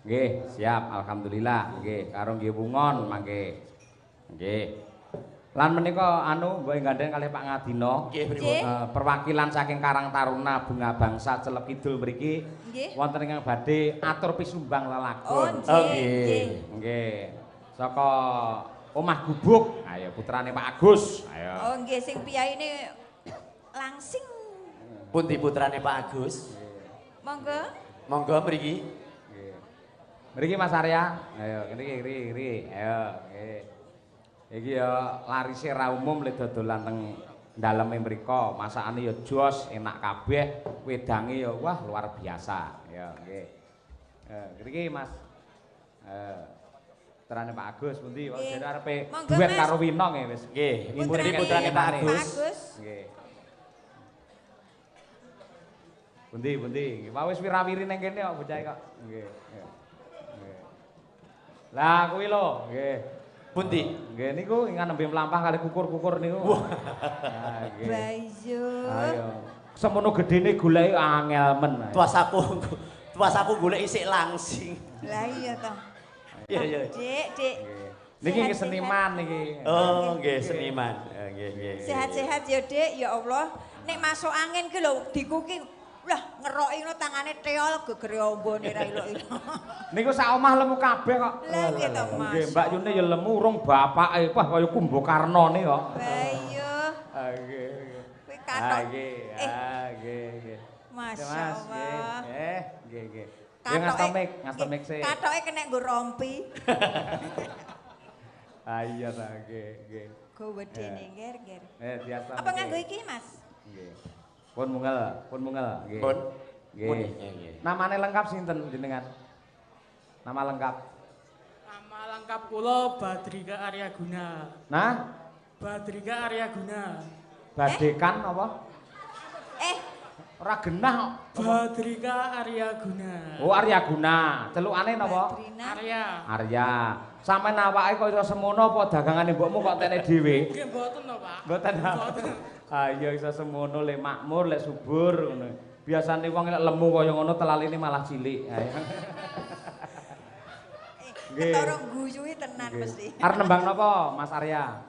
Nggih, siap alhamdulillah. Nggih, karo nggih wungon mangke. Nggih. Lan menika anu mbok gandeng kalih Pak Ngadina. Nggih, pripun? Perwakilan saking Karang Taruna Bunga Bangsa Celep Kidul mriki Nggih. wonten ingkang badhe atur pisumbang Oh, lelagon. nggih. Nggih. Saka Omah Gubuk. Ayo putrane Pak Agus. Ayo. Oh, nggih sing piyaine langsing. Pundi putrane Pak Agus? Monggo. Monggo mriki. Nggih. Mriki Mas Arya. Ayo ngriki. Ayo, nggih. Iki ya larise ra umum lek dodolan teng daleme mriko. Masakane ya jos, enak kabeh. Wedange ya wah luar biasa. Ya, nggih. Ngriki Mas. Putrane Pak Agus pundi? Wong Nggih. jare arepe Monggo, duet Mas. karo Winong ya wis. Nggih, pundi putrane Pak Pak Agus? Agus. Nggih. Pundi. Wah wis wirawiri ning kene kok bocah kok. Nggih. Nggih. Lah kuwi lho, nggih. Pundi? Nggih niku ingkang nembe mlampah kali kukur-kukur niku. Nah, nggih. Bayu. Ayo. Semono gedene goleki angel men. Tuas aku golek isik langsing. Lah iya toh. Iya. Dik. Nggih. Niki nggih seniman niki. Oh, nggih seniman. Nggih. Sehat-sehat ya, Dik. Ya Allah, nek masuk angin ki lho dikuki lah ngeroki ngono tangane teol gegere ombone ra ilok-ilok. Niku sak omah lemu kabeh kok. Lah nggih to, Mas. Nggih, Mbak Yune ya lemu urung bapake. Wah kaya Kumbakarna nih kok. Bayu. Nggih. Kuwi katok. Nggih. Masya Mas, Allah. nggih. Ya ngastomik sih. Katoke kena nggo rompi. Ah iya ta, nggih. Go wedene ger-ger. Biasa. Apa nganggo iki, Mas? Nggih. Pun mungel, nggih. Pun. Nggih. Namane lengkap sinten jenengan? Nama lengkap. Nama lengkap kula Badrika Aryaguna. Nah, Badrika Aryaguna. Badekan apa? Ora genah kok. Badrika Aryaguna. Oh Aryaguna. Celukane napa? Arya. Arya. Sampeyan awake kok iso semono apa dagangane mbokmu kok tene dhewe? Nggih mboten to, Pak. Mboten. Ah iya iso semono lek makmur lek subur ngono. Biasane wong lek lemu kaya ngono telaline malah cilik. Nggih. Ketara guyuhe tenan mesti. Arep nembang napa, Mas Arya?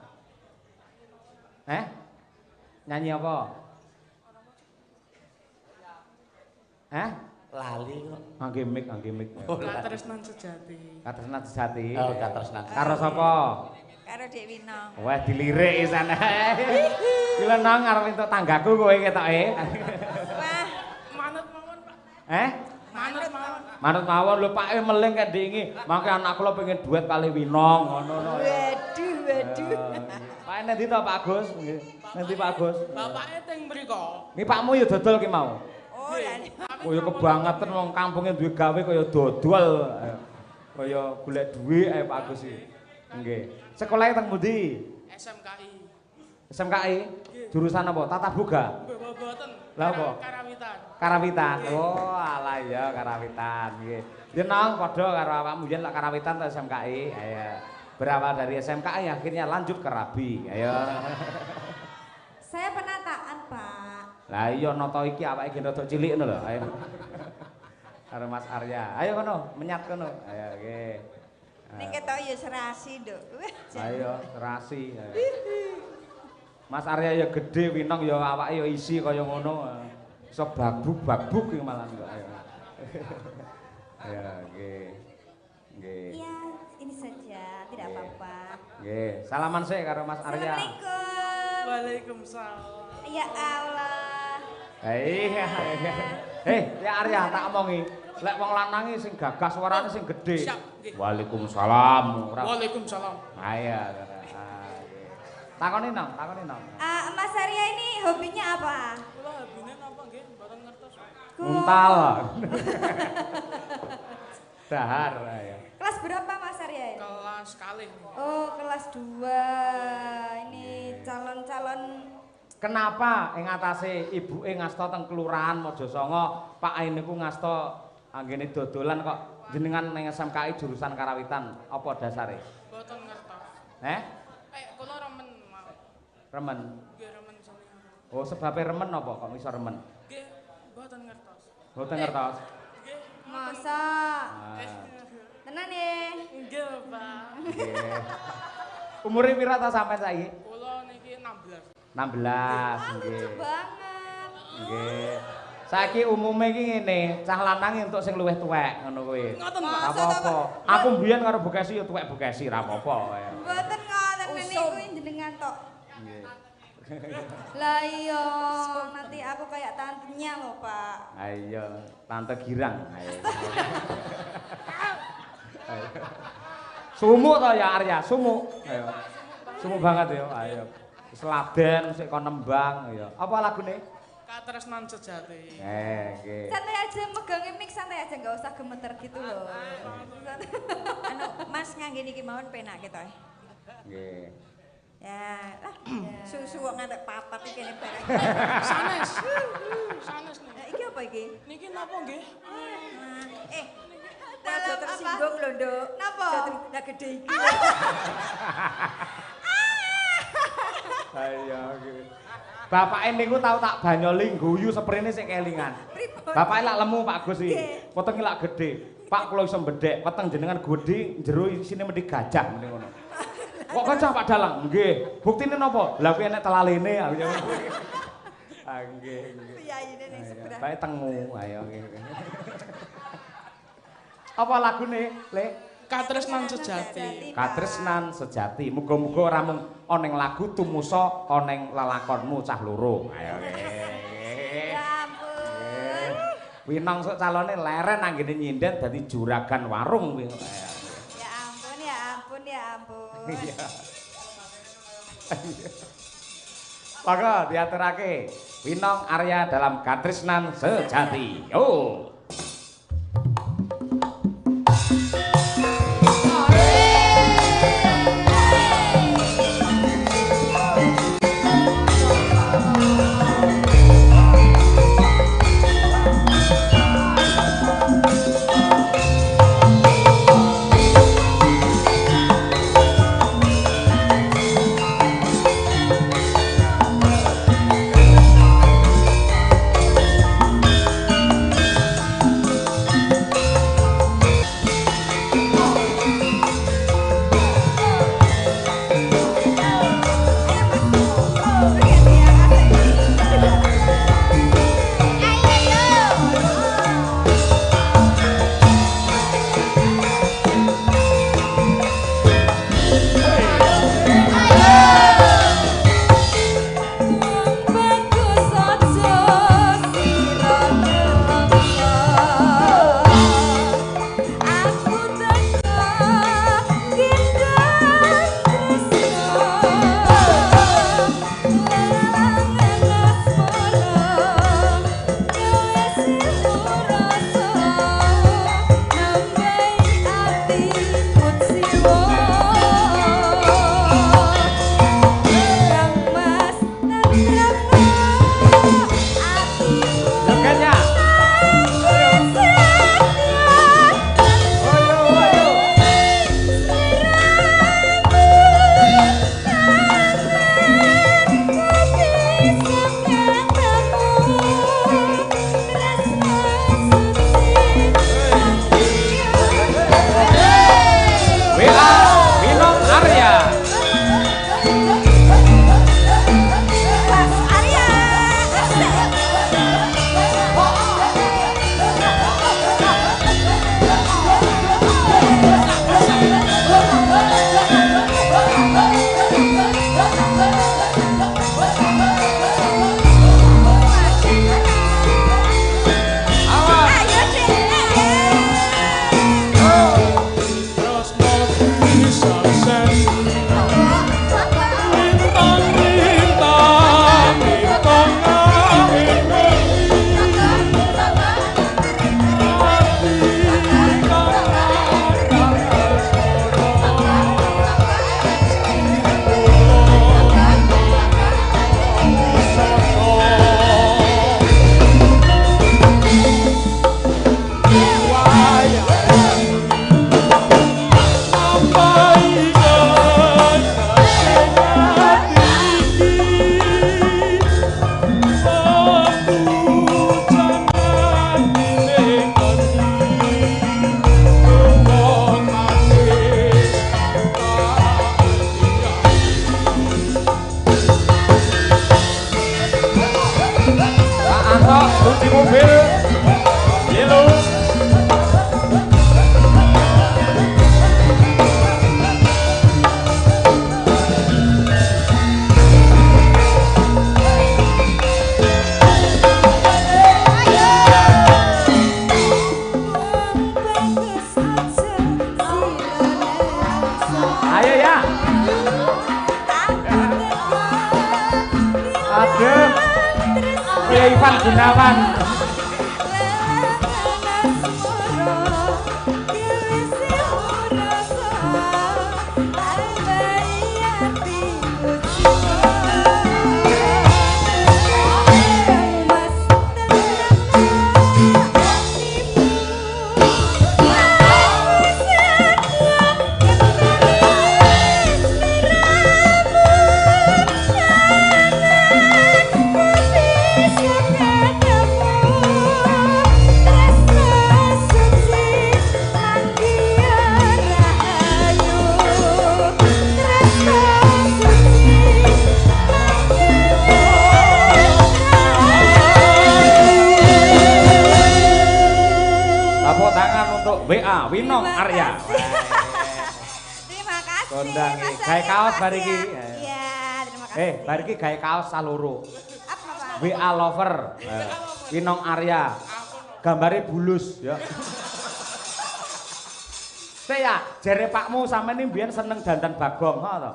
Nyanyi apa? Lali kok. Nggih mik. Katresnan sejati. Katresnan sejati. Oh, katresnan. Karo sapa? Karo Dek Winong. Wah, dilirik isan. Ki lho nang arep entuk tanggaku kowe ketoke. Wah, Manut mawon, Pak. Manut mawon. Manut mawon lho Pak meling kendingi. Mangke anak kula pengen duet kali Winong ngono. Waduh. Pak endi to Pak Agus? Nggih. Nanti Pak Agus. Bapake teng mriko. Niki Pakmu ya dodol ki mau. Oh, lan. Kaya kebangetan wong kampunge duwe gawe kaya dodol. Kaya golek duwe ae Pak Agus iki. Nggih. Sekolahe teng pundi? SMKI. SMKI? Jurusan apa? Tata Boga? Mboten. Lah apa? Karawitan. Karawitan. Oh, alah ya karawitan nggih. Yen nang padha karo awakmu yen lak karawitan ta SMKI. Ayo. Berawal dari SMKI akhirnya lanjut ke Rabi. Ayo. Saya penataan, Pak. Lah iya nata iki awake gen rada cilik ngono lho. Ayo. Karo Mas Arya. Ayo kono, menyat kono. Ayo nggih. Ning ketok ya serasi, Nduk. Ayo, serasi. Mas Arya ya gede, Winong ya awake ya isi kaya ngono. Iso babuk-babuk iki malah kok. Ayo. Ya, nggih. Nggih. Iya, ini saja, tidak apa-apa. Nggih, salaman sik karo Mas Arya. Assalamualaikum. Waalaikumsalam. Ya Allah. Ya Arya tak omongi. Lek wong lanang sing gagah suarane sing gedhe. Siap, nggih. Waalaikumsalam. Waalaikumsalam. Ayo. Takoni nang. Mas Arya ini hobinya apa? Kula hobine napa nggih? Mboten ngertos. Untal. Dahar ayo. Kelas berapa Mas Arya ini? Kelas kalih. Oh, kelas 2. Ini calon-calon. Kenapa ing atase ibuke ngasta teng kelurahan Mojosongo, Pak Ain niku ngasta anggene dodolan kok jenengan ning SMKI jurusan Karawitan. Apa dasare? Mboten ngertos. Kula remen mawon. Remen. Nggih remen jenengan. Oh, sebabe remen apa kok iso remen? Nggih, mboten ngertos. Mboten ngertos. Nggih. Masa? Tenan ya? Nggih, Pak. Nggih. Umure pira ta sampean saiki? Kula niki 16. 16 Lucu nggih. banget. Nggih. Saiki umume iki ngene, cah lanang entuk sing luwih tuwek ngono kuwi. Ngoten, Pak. Ora apa-apa. Aku mbiyen karo Bukesi ya tuwek Bukesi ra apa-apa kaya. Mboten ngoten niku jenengan tok. Nggih. Lah iya, nanti aku kayak tantenya loh, Pak. Ayo, tante girang. Ayo. Ayo. Sumuk to ya Arya, sumuk. Ayo. Sumuk banget ya. Ayo. Seladen sik kon nembang ya. Apa lagune? Katresnan sejati. Nggih. Santai aja megangnya mic santai aja nggak usah gemeter gitu loh. Anu Mas ngangge niki mawon penak kita. Nggih. Ya, lah susu kok ngantek papat iki kene bareng. Sanes. Sanes nih. Nah, iki apa iki? Niki napa nggih? Dalam tersinggung lho, Nduk. Napa? Lah gede iki. Ayo nggih. Bapake niku tau tak banyoli guyu sprene sik kelingan. Bapake lak lemu Pak Gus iki. Wetenge lak gedhe. Pak kula iso mbedhek, weteng jenengan gedhe, jero isine mesti gajah mrene ngono. Kok gajah Pak Dalang? Nggih. Buktine napa? Lah kuwi enek telalene aku ya. Ah nggih. Piyaine ning seberang. Bae tengmu, ayo nggih. Apa lagune, Le? Katresnan sejati. Katresnan sejati. Muga-muga ora mung ana ing lagu tumusa ana ing lelakonmu cah loro. Ayo nggih. Ya ampun. Winong sok calone leren anggene nyinden dadi juragan warung kuwi. Ya ampun, ya ampun, ya ampun. Iya. Maka diaturake Winong Arya dalam Katresnan Sejati. Yo. Aduh. Ya Ivan Gunawan. Tepuk tangan untuk WA Winong Arya. Terima kasih. Kondangi. Mas Gawe Ari, kaos makasih bariki. ya. Iya, terima kasih. Bariki gawe kaos saloro. Apa, Pak? WA lover. Winong Arya. Gambare bulus ya. Saya jere Pakmu sampean iki mbiyen seneng dandan Bagong ha to?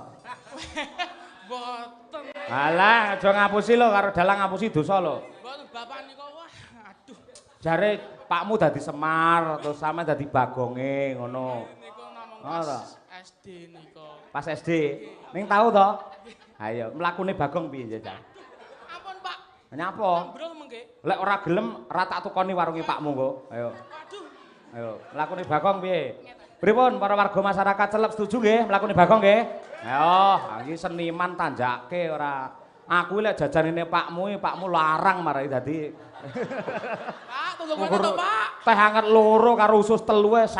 Boten. Alah, aja ngapusi lho karo dalang ngapusi dosa lho. Boten bapak niku wah aduh. Jare Pakmu dadi Semar terus sampean dadi Bagonge ngono. Niku namung Oh, toh. pas SD niku. Pas SD. Ning tau to? Ayo, mlakune Bagong piye jajal? Ampun Pak. Nyapa? Bro mengke. Lek ora gelem ora tak tukoni warunge Pakmu kok. Ayo. Aduh. Ayo, mlakune Bagong piye? Pripun para warga masyarakat Celep setuju nggih mlakune Bagong nggih? Ayo, iki seniman tanjake ora. Aku lek jajanine Pakmu larang marai dadi. Pak, tolong to Pak. Teh anget loro karo usus telu 50.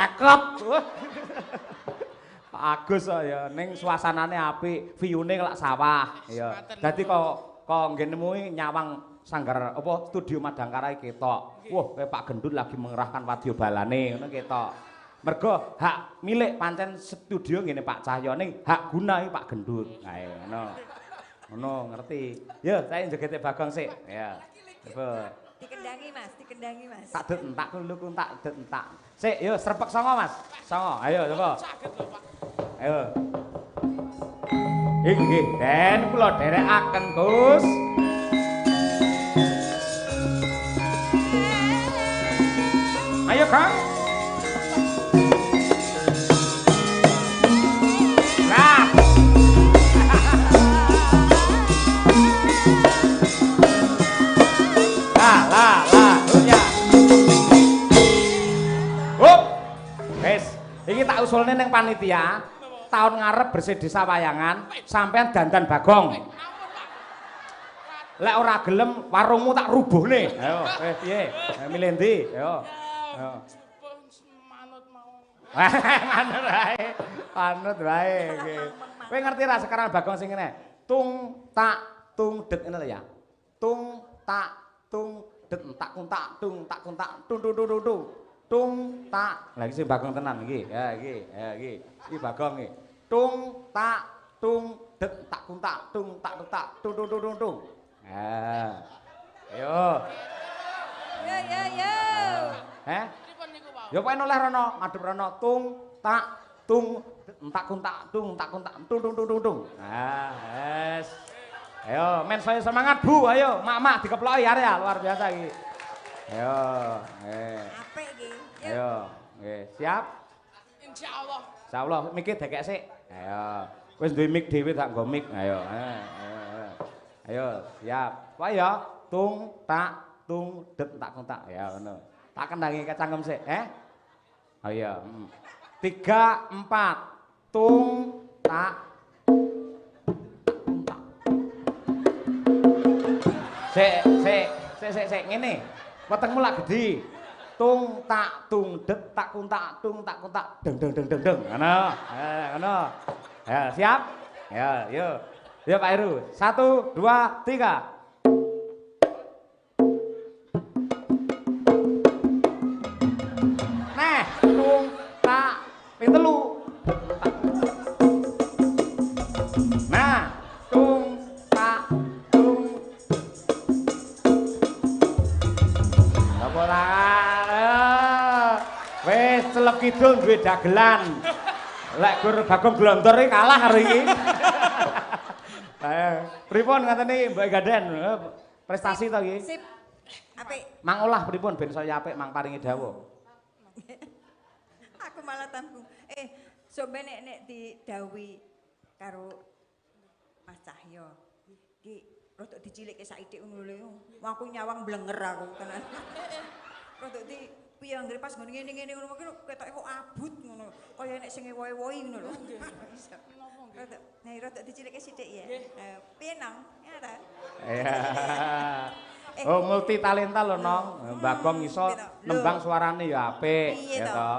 Pak Agus kok ya ning suasanane apik, view-ne lak sawah. Ya. Dadi kok nggenemu nyawang sanggar apa studio Madangkara ketok. Wah, kayak Pak Gendut lagi mengerahkan wadya balane ngono ketok. Mergo hak milik pancen studio ngene Pak Cahyo ning hak guna iki Pak Gendut. Kae ngono. Ngono ngerti. Ya, saya njegete Bagong sik. Ya. Coba. Dikendangi Mas, dikendangi Mas. Tak det entak dulu ku tak det entak. Sik, yo srepek songo Mas. Songo, ayo coba. Saged lho Pak. Ayo. Nggih, den kula dherekaken Gus. Ayo Kang. Nah. Ya. Hup. Wis, iki tak usulne ning panitia. Tahun ngarep bersih desa wayangan, sampean dandan Bagong. Lek ora gelem warungmu tak rubuhne. Ayo, piye? Milih ndi? Ayo. Ayo. Manut mawon. Manut wae. Manut wae nggih. Kowe ngerti ra sekarang Bagong sing ngene? Tung tak tung det ngene ya. Tung tak tung det tak kuntak tung tak kuntak tung tung tung tung. Tung tak. Lah iki sing Bagong tenan iki. Ya iki, ya iki. Iki Bagong iki. Tung tak tung det tak kuntak tung tak kuntak tung tung tung tung. Ayo. Yo. Heh? Pripun niku Pak? Ya pokoke oleh rono, madhep rono tung tak tung tak kuntak tung tak kuntak tung tung tung tung tung. Wes. Ayo, men saya semangat Bu, ayo mak-mak dikeploki area luar biasa iki. Ayo, Apik iki. Ayo, nggih, siap? Insyaallah. Insyaallah mikir dekek sik. Ayo. Wis duwe mic dhewe tak nggo mic. Ayo. Ayo, siap. Wae ya, tung tak tung det tak kuntak. Ya ngono. Tak kendangi kecangkem sik, Oh iya. 3 4 tung tak kuntak. Sik ngene. Wetengmu lak gedhi. Tung tak tung det tak kuntak tung tak kuntak deng deng deng deng deng. Ngono. Ngono. Ya, siap? Ya, yuk. Yuk Pak Heru. 1 2 3. Nah, tung tak ping telu. Nah, tung tak tung. Apa tangan? Wis Celep Kidul duwe dagelan. Lek Gur Bagong Glontor iki kalah hari iki. Ayo. Pripun ngateni Mbak Gaden? Prestasi to iki? Sip. Apik. Mang olah pripun ben saya apik mang paringi dawuh. Aku malah tanggung. Sampe nek didhawuhi karo Mas Cahyo. Ki rodok dicilikke saithik ngono lho. Aku nyawang blenger aku tenan. Rodok piye anggere pas ngene-ngene ngono ki ketoke kok abut ngono. Kaya nek sing ewohi-ewohi ngono lho. Rodok dicilikke sithik ya. Piye nang? Ya ta? Iya. Oh multi talenta lho Nong. Bagong iso nembang suarane ya apik ya to.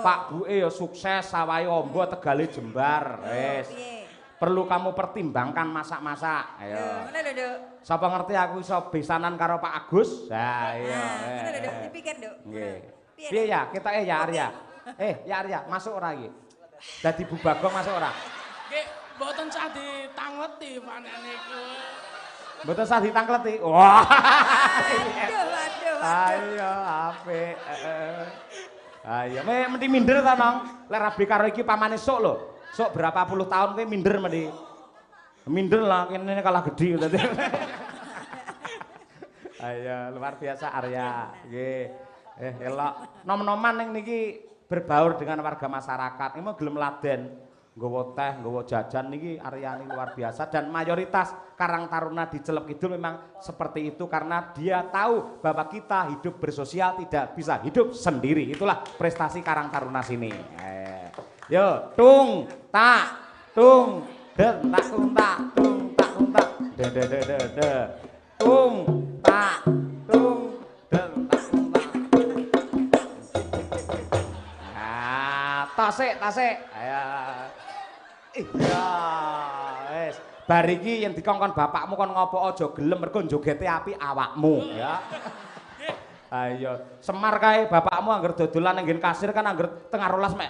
Pak Buke ya sukses sawahe amba Tegale Jembar. Wis. Perlu kamu pertimbangkan masak-masak. Ayo. Ngono lho, Nduk. Sapa ngerti aku iso besanan karo Pak Agus? Lah iya. Ngono lho, Nduk. Dipikir, Nduk. Nggih. Piye ya? Ketoke ya Arya. Ya Arya, masuk ora iki? Dadi Bu Bagong masuk ora? Nggih, mboten sah ditangleti panene iku. Mboten sah ditangkleti. Wah. Waduh. Ayo apik. Ayo, mesti minder ta Nong? Lek rabi karo iki pamane sok lho. Sok berapa puluh tahun kowe minder mesti. Minder lah kene kalah gedhi dadi. Ayo, luar biasa Arya. Nggih. Elok. Nom-noman ning niki berbaur dengan warga masyarakat. Ini gelem laden. Nggawa teh, nggawa jajan niki Aryani luar biasa dan mayoritas Karang Taruna di Celep Kidul memang seperti itu karena dia tahu bahwa kita hidup bersosial tidak bisa hidup sendiri. Itulah prestasi Karang Taruna sini. Yo, tung tak tung den tak tung tak tung tak tung tak de de de de de tung tak tung den tak tung tak. Tasik. Ayo. Iya, wis. Bar iki yen dikongkon bapakmu kon ngopo aja gelem mergo njogete api awakmu, ya. Ayo, Semar kae bapakmu angger dodolan ning kasir kan angger tengah rolas mek.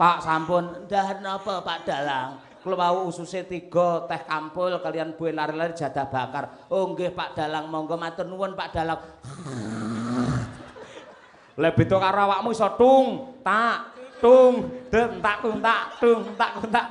Pak sampun, ndahan napa Pak Dalang? Kula wau ususe 3 teh kampul kalian buih lari-lari jadah bakar. Oh nggih Pak Dalang, monggo matur nuwun Pak Dalang. Lek beda karo awakmu iso tung, tak, tung, den tak tung tak, tung tak tung tak.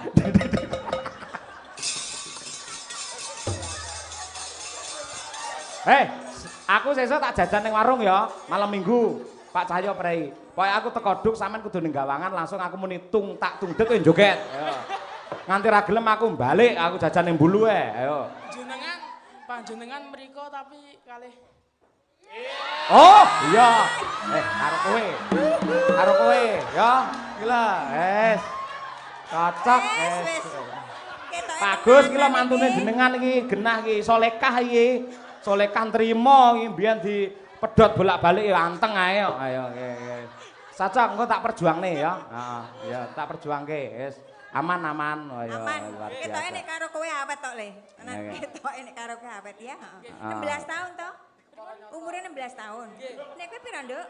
Aku sesuk tak jajan ning warung ya, malam Minggu. Pak Cahyo prei. Pokoke aku teko duk sampean kudu ning gawangan langsung aku muni tung tak tung dek joget. Ayo. Nganti ra gelem aku balik, aku jajan ning Bulu ayo. Panjenengan mriko tapi kalih Oh, iya. Karo kowe, ya. Gila, Cocok, Bagus iki lho mantune jenengan iki genah iki, solekah iki. Solekah nrimo iki mbiyen dipedhot bolak-balik ya anteng ae kok. Ayo, nggih. Cocok engko tak perjuangne ya. Heeh, ya tak perjuangke. Wis aman. Oh ya. Ketoke nek karo kowe awet tok le. Ketoke nek karo kowe awet ya, heeh. 16 tahun toh? Umurnya 16 tahun. Nek kowe pira, Nduk?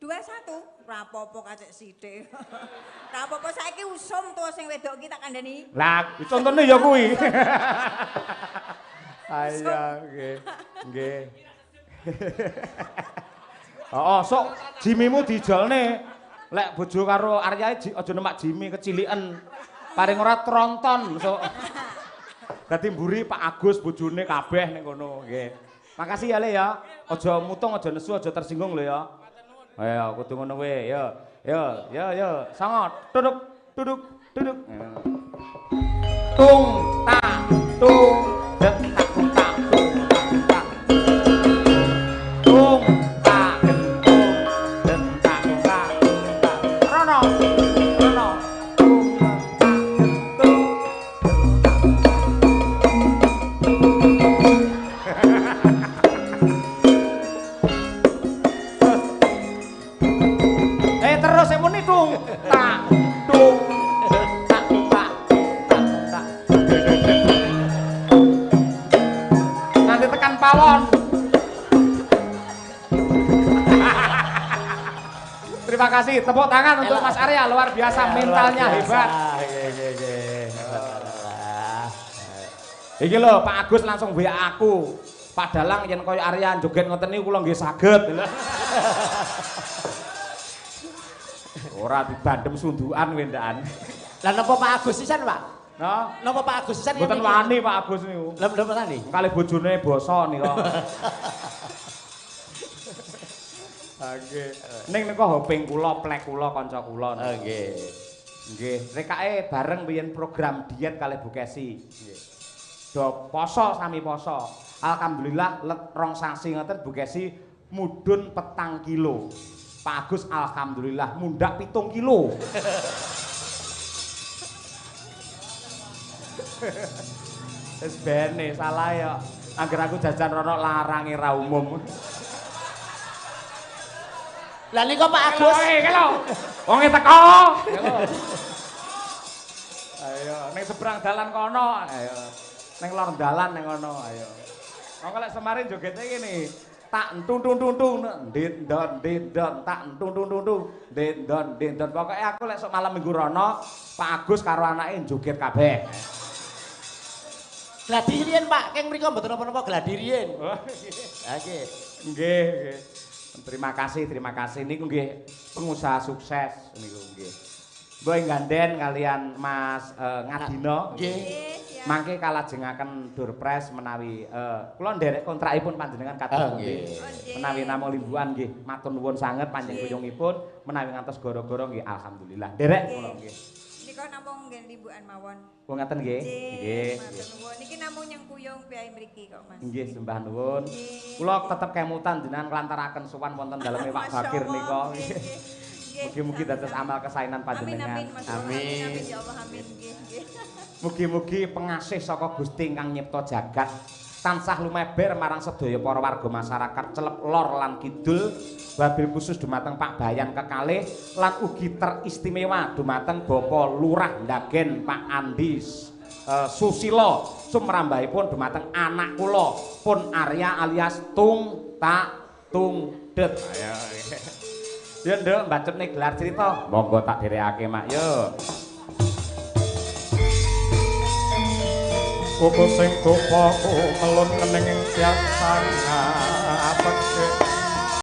21. Ora apa-apa kacek sithik. Ora apa-apa saiki usum tuwa sing wedok iki tak kandhani. Lah, contone ya kuwi. Ayo, nggih. Oh, sok jimimu dijolne. Lek bojo karo Arya aja nemak jimi keciliken. Paring ora tronton sok. Dadi mburi Pak Agus bojone kabeh ning kono, nggih. Makasih ya Le ya. Aja mutung, aja nesu, aja tersinggung lho ya. Ayo kudu ngono kuwi. Yo. Sangot. Duduk. Tung tak tung det tak tung tak tung tak. Tung tak tung det tak tung tak. Rono. Tung tak tung. Terus saya muni tung tak tung tak tak tak. Nanti tekan pawon. Terima kasih, tepuk tangan untuk Mas Arya, luar biasa, mentalnya hebat. Iki lho Pak Agus langsung WA aku. Pak Dalang yen koyo Arya joget ngoten niku kula nggih saged. Ora dibandem sundukan wendakan. Lah napa Pak Agus sisan, Pak? Nah, napa Pak Agus pisan? mboten wani Pak Agus niku. Lha mboten wani. Kalih bojone basa nika. Nggih. Ning nika hoping kula, plek kula, kanca kula. Nggih. Nggih, rekake bareng biyen program diet kalih Bu Kesi. Nggih. Do poso sami poso. Alhamdulillah let 2 sasi ngoten Bu Kesi mudhun 4 kilo. Pak Agus alhamdulillah mundhak 7 kilo. Wis bene salah ya. Angger aku jajan rono larange ra umum. Lah nika Pak Agus. Kalau wonge teko. Ayo ning seberang dalan kono. Ayo. Ning lor dalan ning kono. Ayo. Monggo lek semare jogete ngene. Tak entung-tung-tung ndit-ndon tak entung-tung-tung ndit-ndon pokoke aku lek sok malam minggu rono Pak Agus karo anake joget kabeh. Gladi riyen Pak, keng mriko mboten napa-napa gladi riyen. Oh nggih. Nggih, nggih. Terima kasih niku nggih pengusaha sukses niku nggih. Mbok ganden kalian Mas Ngadino. Nggih. Mangke kalajengaken Durpres menawi kula nderek kontrakipun panjenengan kados nggih. Menawi namung limbuhan nggih matur nuwun sanget panjang kuyungipun menawi ngantos goro-goro nggih alhamdulillah. Nderek kula nggih. Nika namung nggih limbukan mawon. Wong ngaten nggih. Nggih. Matur nuwun. Niki namung nyang kuyung piyai mriki kok Mas. Nggih sembah nuwun. Kula tetep kemutan jenengan klantaraken sowan wonten daleme Pak Bakir nika. Mugi-mugi dados amal kesaenan panjenengan. Amin. Amin ya Allah amin nggih. Mugi-mugi pengasih saka Gusti ingkang nyipta jagat tansah lumeber marang sedaya para warga masyarakat celep lor lan kidul, wabil khusus dumateng Pak Bayan kekalih lan ugi teristimewa dumateng Bapak Lurah Ndagen Pak Andi Susilo sumrambahipun dumateng anak kula Pun Arya alias Tung Tak Tung Det. Ayo. Ya nduk mbacutne gelar cerita. Monggo tak dherekake Mak yo. Koko sing tupaku melun kening ing siasangan